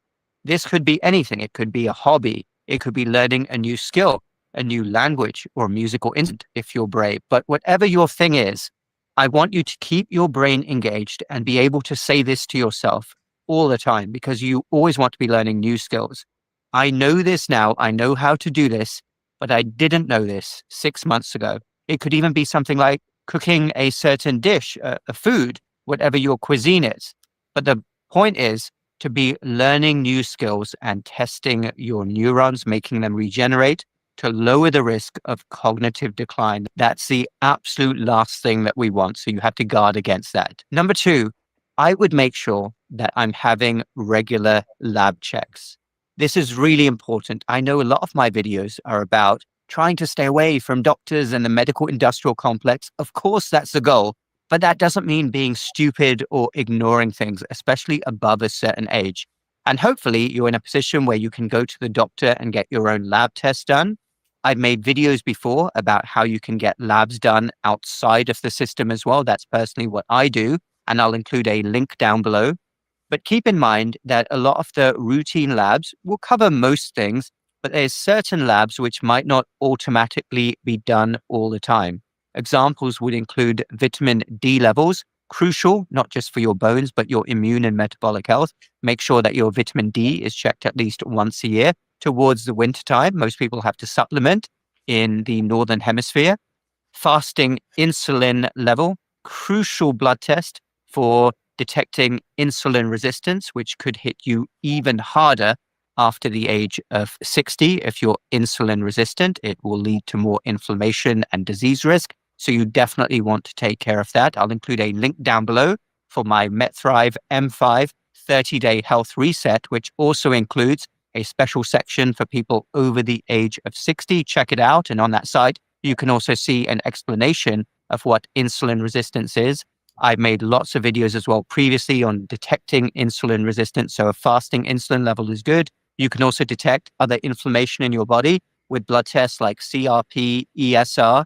This could be anything. It could be a hobby. It could be learning a new skill, a new language, or musical instrument if you're brave. But whatever your thing is, I want you to keep your brain engaged and be able to say this to yourself all the time, because you always want to be learning new skills. I know this now. I know how to do this, but I didn't know this 6 months ago. It could even be something like cooking a certain dish, a food, whatever your cuisine is. But the point is to be learning new skills and testing your neurons, making them regenerate to lower the risk of cognitive decline. That's the absolute last thing that we want. So you have to guard against that. Number two, I would make sure that I'm having regular lab checks. This is really important. I know a lot of my videos are about trying to stay away from doctors and the medical industrial complex. Of course, that's the goal, but that doesn't mean being stupid or ignoring things, especially above a certain age. And hopefully you're in a position where you can go to the doctor and get your own lab test done. I've made videos before about how you can get labs done outside of the system as well. That's personally what I do, and I'll include a link down below. But keep in mind that a lot of the routine labs will cover most things, but there's certain labs which might not automatically be done all the time. Examples would include vitamin D levels, crucial not just for your bones, but your immune and metabolic health. Make sure that your vitamin D is checked at least once a year. Towards the wintertime, most people have to supplement in the Northern Hemisphere. Fasting insulin level, crucial blood test for detecting insulin resistance, which could hit you even harder after the age of 60. If you're insulin resistant, it will lead to more inflammation and disease risk. So you definitely want to take care of that. I'll include a link down below for my MetThrive M5 30-day health reset, which also includes a special section for people over the age of 60. Check it out. And on that site, you can also see an explanation of what insulin resistance is. I've made lots of videos as well previously on detecting insulin resistance. So a fasting insulin level is good. You can also detect other inflammation in your body with blood tests like CRP, ESR.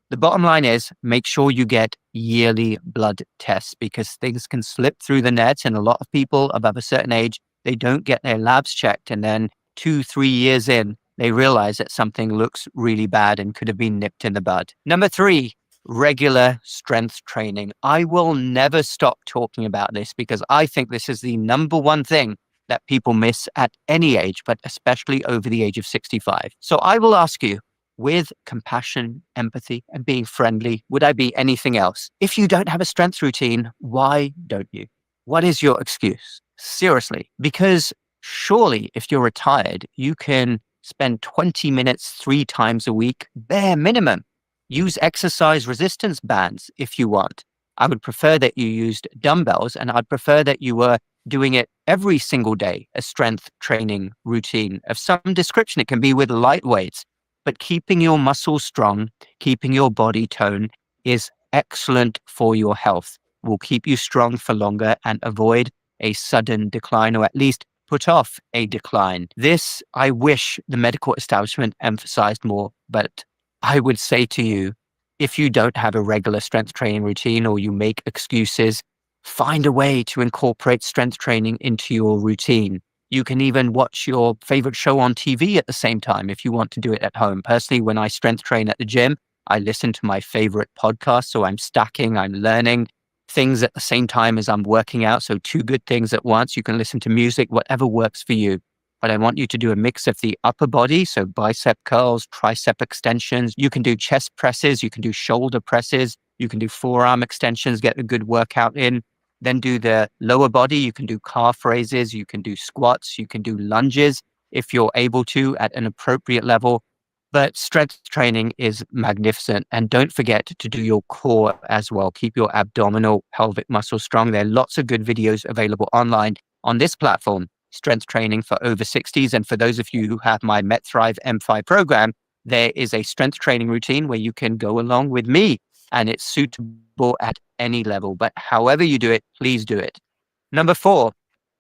The bottom line is make sure you get yearly blood tests, because things can slip through the net, and a lot of people above a certain age, they don't get their labs checked. And then 2-3 years in, they realize that something looks really bad and could have been nipped in the bud. Number three, regular strength training. I will never stop talking about this, because I think this is the number one thing that people miss at any age, but especially over the age of 65. So I will ask you, with compassion, empathy, and being friendly, would I be anything else? If you don't have a strength routine, why don't you? What is your excuse? Seriously, because surely if you're retired, you can spend 20 minutes 3 times a week, bare minimum. Use exercise resistance bands if you want. I would prefer that you used dumbbells, and I'd prefer that you were doing it every single day, a strength training routine of some description. It can be with light weights, but keeping your muscles strong, keeping your body tone is excellent for your health. Will keep you strong for longer and avoid a sudden decline, or at least put off a decline. This, I wish the medical establishment emphasized more, but I would say to you, if you don't have a regular strength training routine, or you make excuses, find a way to incorporate strength training into your routine. You can even watch your favorite show on TV at the same time if you want to do it at home. Personally, when I strength train at the gym, I listen to my favorite podcast. So I'm stacking, I'm learning. things at the same time as I'm working out. So 2 good things at once. You can listen to music, whatever works for you. But I want you to do a mix of the upper body. So bicep curls, tricep extensions. You can do chest presses. You can do shoulder presses. You can do forearm extensions, get a good workout in. Then do the lower body. You can do calf raises. You can do squats. You can do lunges if you're able to at an appropriate level. But strength training is magnificent. And don't forget to do your core as well. Keep your abdominal pelvic muscles strong. There are lots of good videos available online on this platform, Strength Training for Over 60s. And for those of you who have my MetThrive M5 program, there is a strength training routine where you can go along with me, and it's suitable at any level. But however you do it, please do it. Number 4,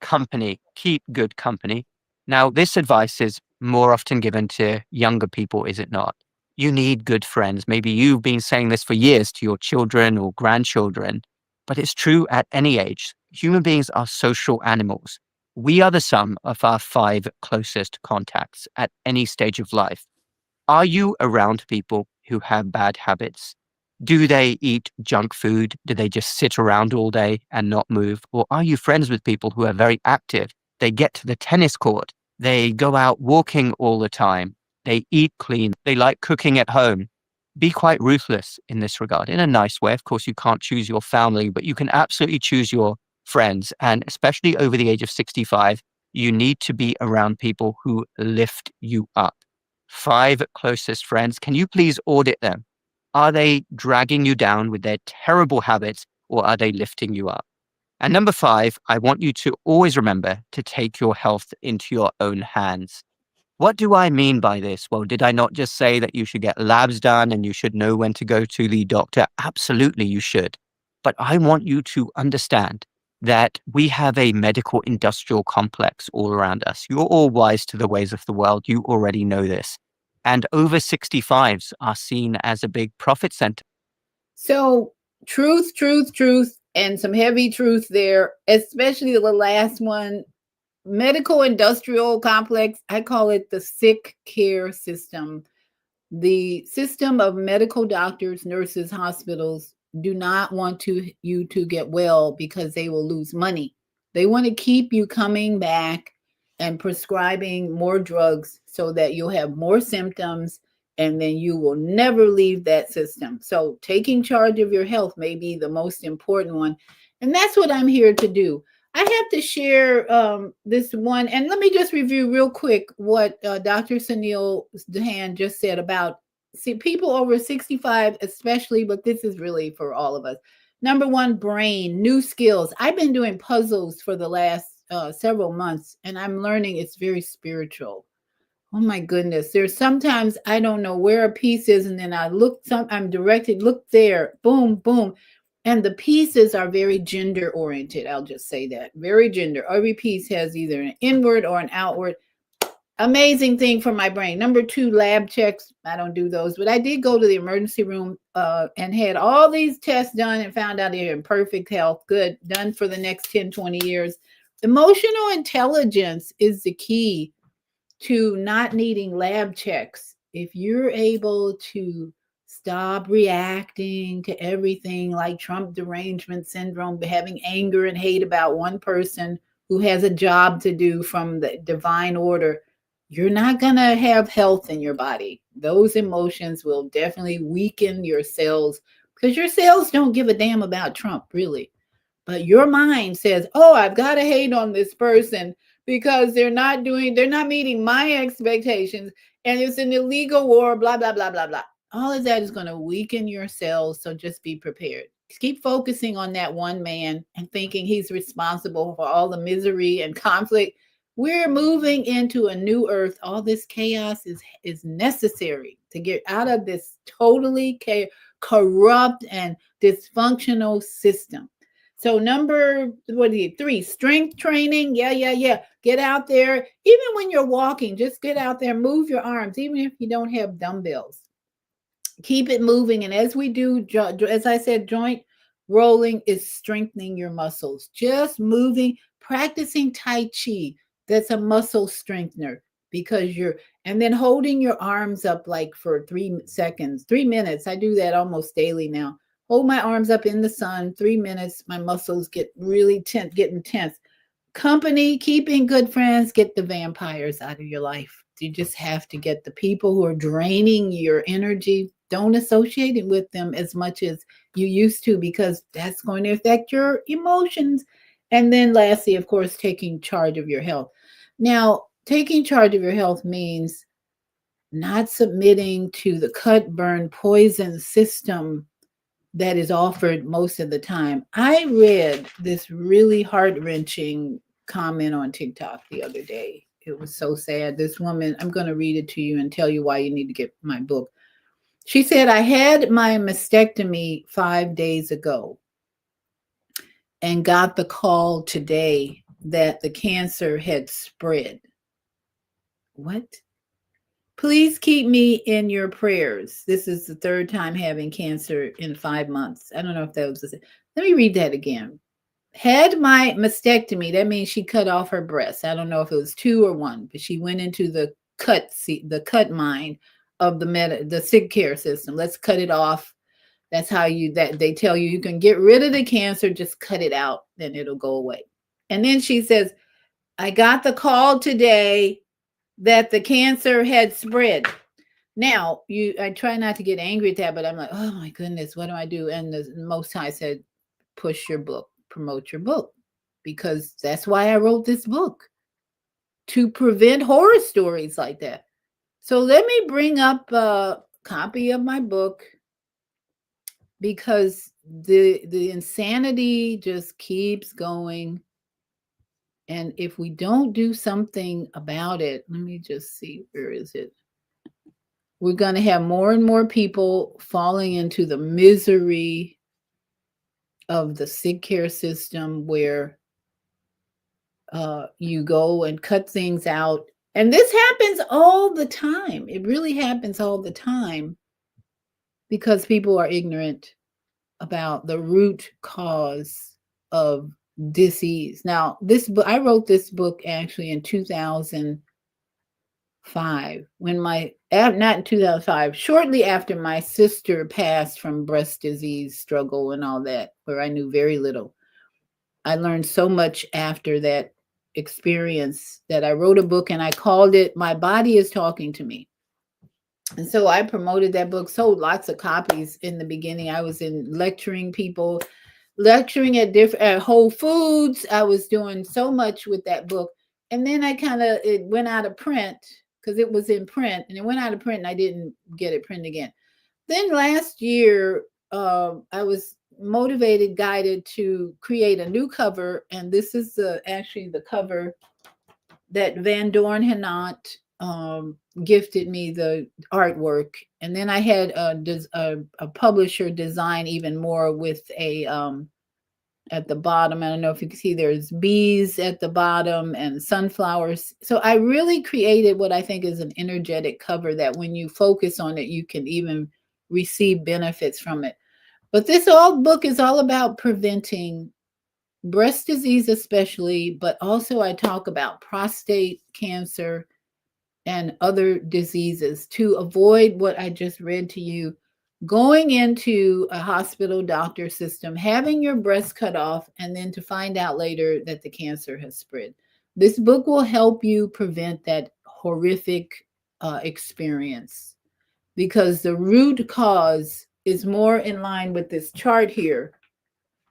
company. Keep good company. Now, this advice is more often given to younger people, is it not? You need good friends. Maybe you've been saying this for years to your children or grandchildren, but it's true at any age. Human beings are social animals. We are the sum of our 5 closest contacts at any stage of life. Are you around people who have bad habits? Do they eat junk food? Do they just sit around all day and not move? Or are you friends with people who are very active? They get to the tennis court. They go out walking all the time. They eat clean. They like cooking at home. Be quite ruthless in this regard, in a nice way. Of course, you can't choose your family, but you can absolutely choose your friends. And especially over the age of 65, you need to be around people who lift you up. 5 closest friends. Can you please audit them? Are they dragging you down with their terrible habits, or are they lifting you up? And number 5, I want you to always remember to take your health into your own hands. What do I mean by this? Well, did I not just say that you should get labs done and you should know when to go to the doctor? Absolutely, you should. But I want you to understand that we have a medical industrial complex all around us. You're all wise to the ways of the world. You already know this. And over 65s are seen as a big profit center. So truth, and some heavy truth there, especially the last one. Medical industrial complex, I call it the sick care system. The system of medical doctors, nurses, hospitals do not want you to get well because they will lose money. They want to keep you coming back and prescribing more drugs so that you'll have more symptoms, and then you will never leave that system. So taking charge of your health may be the most important one. And that's what I'm here to do. I have to share this one, and let me just review real quick what Dr. Sunil Dahan just said about people over 65, especially, but this is really for all of us. Number 1, brain, new skills. I've been doing puzzles for the last several months, and I'm learning it's very spiritual. Oh my goodness. There's sometimes I don't know where a piece is, and then I'm directed, look there, boom, boom. And the pieces are very gender oriented. I'll just say that. Very gender. Every piece has either an inward or an outward. Amazing thing for my brain. Number 2, lab checks. I don't do those, but I did go to the emergency room and had all these tests done and found out they're in perfect health. Good. Done for the next 10, 20 years. Emotional intelligence is the key to not needing lab checks. If you're able to stop reacting to everything like Trump derangement syndrome, having anger and hate about one person who has a job to do from the divine order, you're not going to have health in your body. Those emotions will definitely weaken your cells, because your cells don't give a damn about Trump, really. But your mind says, oh, I've got to hate on this person because they're not meeting my expectations, and it's an illegal war, blah, blah, blah, blah, blah. All of that is going to weaken your cells, so just be prepared. Keep focusing on that one man and thinking he's responsible for all the misery and conflict. We're moving into a new earth. All this chaos is necessary to get out of this totally corrupt and dysfunctional system. So number 3, strength training. Yeah. Get out there. Even when you're walking, just get out there, move your arms, even if you don't have dumbbells. Keep it moving. And as we do, as I said, joint rolling is strengthening your muscles. Just moving, practicing Tai Chi. That's a muscle strengthener, because and then holding your arms up like for 3 seconds, 3 minutes. I do that almost daily now. hold my arms up in the sun, 3 minutes, my muscles get really tense, getting tense. Company, keeping good friends, get the vampires out of your life. You just have to get the people who are draining your energy. Don't associate it with them as much as you used to, because that's going to affect your emotions. And then lastly, of course, taking charge of your health. Now, taking charge of your health means not submitting to the cut, burn, poison system that is offered most of the time. I read this really heart-wrenching comment on TikTok the other day. It was so sad. This woman, I'm going to read it to you and tell you why you need to get my book. She said, I had my mastectomy 5 days ago and got the call today that the cancer had spread. What? Please keep me in your prayers. This is the third time having cancer in 5 months. I don't know if that was, let me read that again. Had my mastectomy, that means she cut off her breast. I don't know if it was 2 or 1, but she went into the cut mine of the sick care system. Let's cut it off. That's how that they tell you can get rid of the cancer, just cut it out, then it'll go away. And then she says, I got the call today that the cancer had spread. Now, I try not to get angry at that, but I'm like, oh my goodness, what do I do? And the Most High said, push your book, promote your book, because that's why I wrote this book, to prevent horror stories like that. So let me bring up a copy of my book, because the insanity just keeps going. And if we don't do something about it, let me just see, where is it? We're going to have more and more people falling into the misery of the sick care system, where you go and cut things out. And this happens all the time. It really happens all the time, because people are ignorant about the root cause of disease. Now, this book, I wrote this book actually in 2005, when not in 2005, shortly after my sister passed from breast disease struggle and all that, where I knew very little. I learned so much after that experience that I wrote a book, and I called it My Body is Talking to Me. And so I promoted that book, sold lots of copies in the beginning. I was lecturing people, lecturing at Whole Foods. I was doing so much with that book. And then it went out of print, because it was in print, and it went out of print, and I didn't get it printed again. Then last year, I was motivated, guided to create a new cover. And this is actually the cover that Van Dorn Hanot gifted me, the artwork. And then I had a publisher design even more with at the bottom. I don't know if you can see, there's bees at the bottom and sunflowers. So I really created what I think is an energetic cover that when you focus on it, you can even receive benefits from it. But this book is all about preventing breast disease especially, but also I talk about prostate cancer and other diseases, to avoid what I just read to you, going into a hospital doctor system, having your breast cut off, and then to find out later that the cancer has spread. This book will help you prevent that horrific experience, because the root cause is more in line with this chart here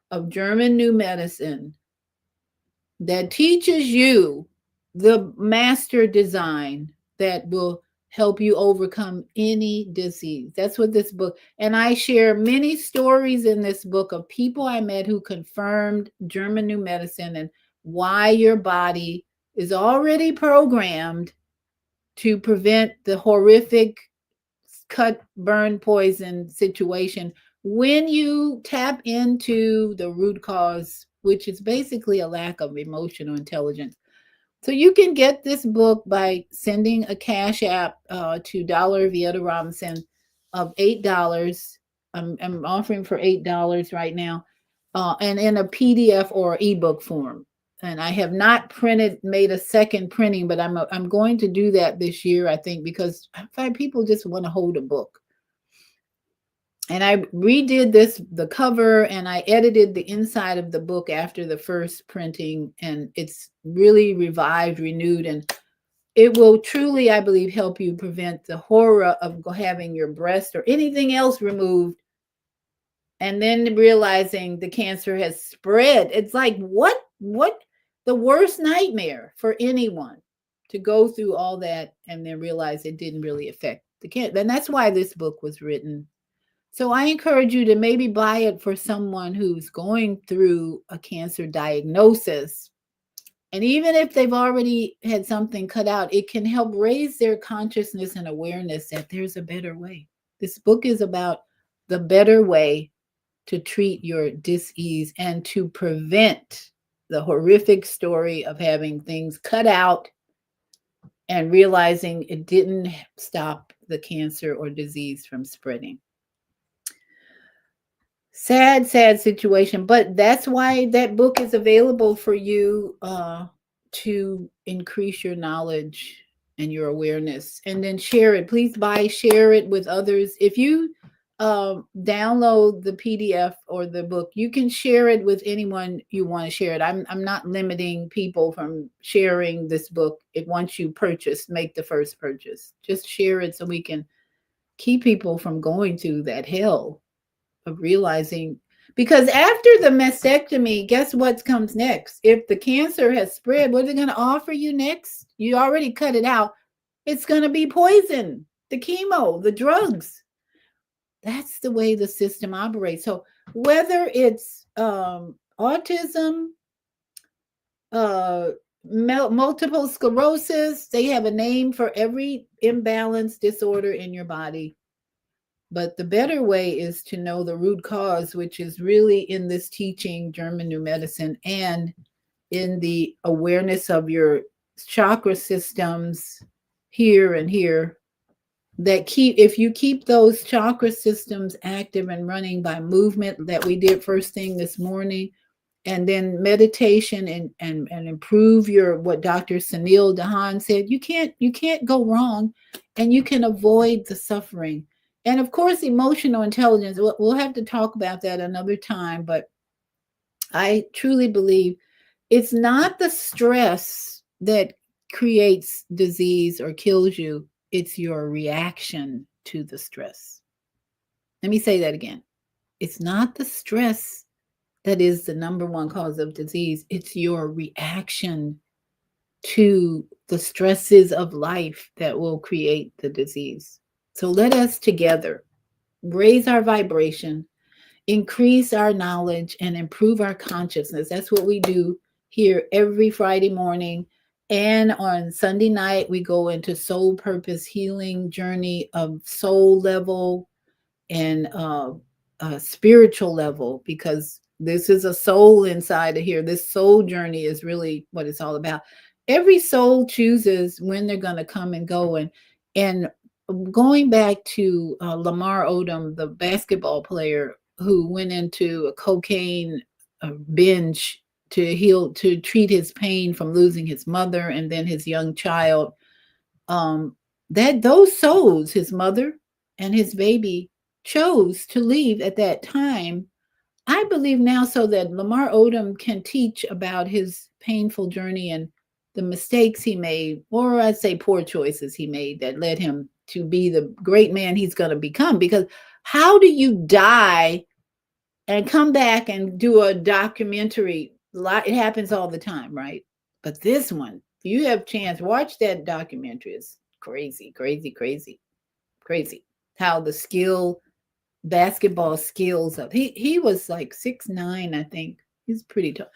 of German New Medicine that teaches you the master design that will help you overcome any disease. That's what this book, and I share many stories in this book of people I met who confirmed German New Medicine and why your body is already programmed to prevent the horrific cut, burn, poison situation when you tap into the root cause, which is basically a lack of emotional intelligence. So you can get this book by sending a cash app to Dollar Vieta Robinson of $8. I'm offering for $8 right now, and in a PDF or ebook form. And I have not made a second printing, but I'm going to do that this year, I think, because I find people just want to hold a book. And I redid the cover, and I edited the inside of the book after the first printing, and it's really revived, renewed, and it will truly, I believe, help you prevent the horror of having your breast or anything else removed and then realizing the cancer has spread. It's like, what the worst nightmare for anyone, to go through all that and then realize it didn't really affect the cancer. And that's why this book was written. So I encourage you to maybe buy it for someone who's going through a cancer diagnosis. And even if they've already had something cut out, it can help raise their consciousness and awareness that there's a better way. This book is about the better way to treat your dis-ease and to prevent the horrific story of having things cut out and realizing it didn't stop the cancer or disease from spreading. Sad, sad situation, but that's why that book is available for you to increase your knowledge and your awareness, and then share it. Please share it with others. If you download the PDF or the book, you can share it with anyone you want to share it. I'm not limiting people from sharing this book. Once you make the first purchase, just share it so we can keep people from going through that hell of realizing, because after the mastectomy, guess what comes next? If the cancer has spread, what are they going to offer you next? You already cut it out. It's going to be poison, the chemo, the drugs. That's the way the system operates. So whether it's autism, multiple sclerosis, they have a name for every imbalance disorder in your body. But the better way is to know the root cause, which is really in this teaching, German New Medicine, and in the awareness of your chakra systems here and here, that if you keep those chakra systems active and running by movement that we did first thing this morning, and then meditation and improve what Dr. Sunil Dahan said, you can't go wrong, and you can avoid the suffering. And of course, emotional intelligence, we'll have to talk about that another time, but I truly believe it's not the stress that creates disease or kills you, it's your reaction to the stress. Let me say that again. It's not the stress that is the number one cause of disease. It's your reaction to the stresses of life that will create the disease. So let us together raise our vibration, increase our knowledge, and improve our consciousness. That's what we do here every Friday morning. And on Sunday night, we go into soul purpose healing journey of soul level and spiritual level, because this is a soul inside of here. This soul journey is really what it's all about. Every soul chooses when they're going to come and go. And going back to Lamar Odom, the basketball player who went into a cocaine binge to treat his pain from losing his mother and then his young child, that those souls, his mother and his baby, chose to leave at that time. I believe now, so that Lamar Odom can teach about his painful journey and the mistakes he made, or I'd say poor choices he made that led him to be the great man he's going to become. Because how do you die and come back and do a documentary? It happens all the time, right? But this one, if you have a chance, watch that documentary. It's crazy, crazy, crazy, crazy. How the basketball skills of he was like 6'9", I think. He's pretty tall.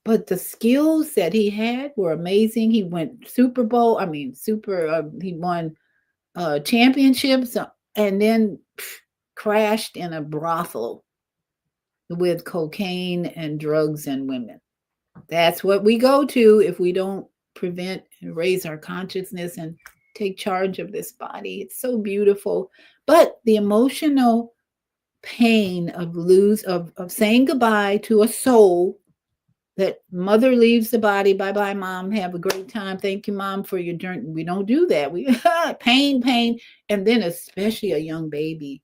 But the skills that he had were amazing. He went Super Bowl. He won championships, and then crashed in a brothel with cocaine and drugs and women. That's what we go to if we don't prevent and raise our consciousness and take charge of this body. It's so beautiful. But the emotional pain of saying goodbye to a soul, that mother leaves the body. Bye-bye, mom. Have a great time. Thank you, mom, for your journey. We don't do that. We pain. And then especially a young baby.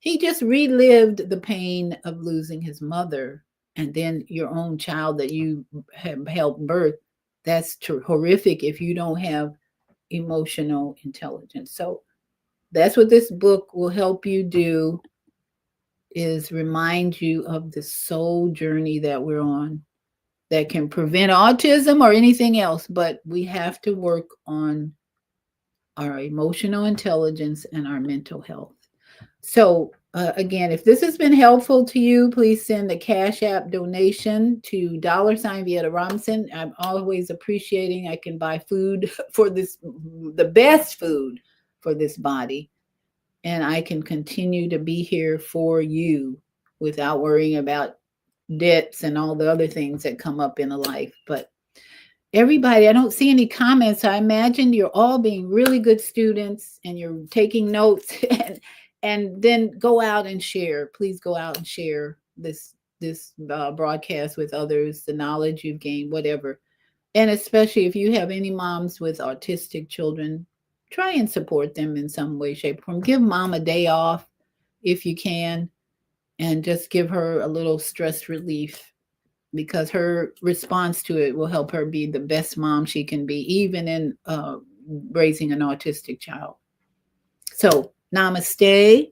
He just relived the pain of losing his mother, and then your own child that you have helped birth. That's horrific if you don't have emotional intelligence. So that's what this book will help you do, is remind you of the soul journey that we're on that can prevent autism or anything else. But we have to work on our emotional intelligence and our mental health. So, again, if this has been helpful to you, please send a Cash App donation to $Vieta Robinson. I'm always appreciating I can buy food for this, the best food for this body, and I can continue to be here for you without worrying about debts and all the other things that come up in a life. But everybody, I don't see any comments. I imagine you're all being really good students and you're taking notes and then go out and share. Please go out and share this broadcast with others, the knowledge you've gained, whatever. And especially if you have any moms with autistic children, try and support them in some way, shape, or form. Give mom a day off if you can, and just give her a little stress relief, because her response to it will help her be the best mom she can be, even in raising an autistic child. So, namaste,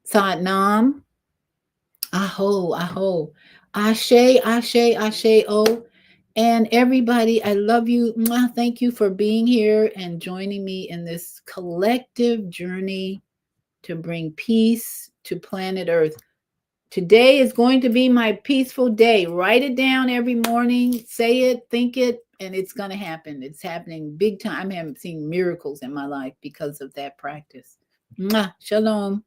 sat nam, aho, aho, ashe, ashe, ashe, oh. And everybody, I love you. Thank you for being here and joining me in this collective journey to bring peace to planet Earth. Today is going to be my peaceful day. Write it down every morning, say it, think it, and it's going to happen. It's happening big time. I haven't seen miracles in my life because of that practice. Shalom.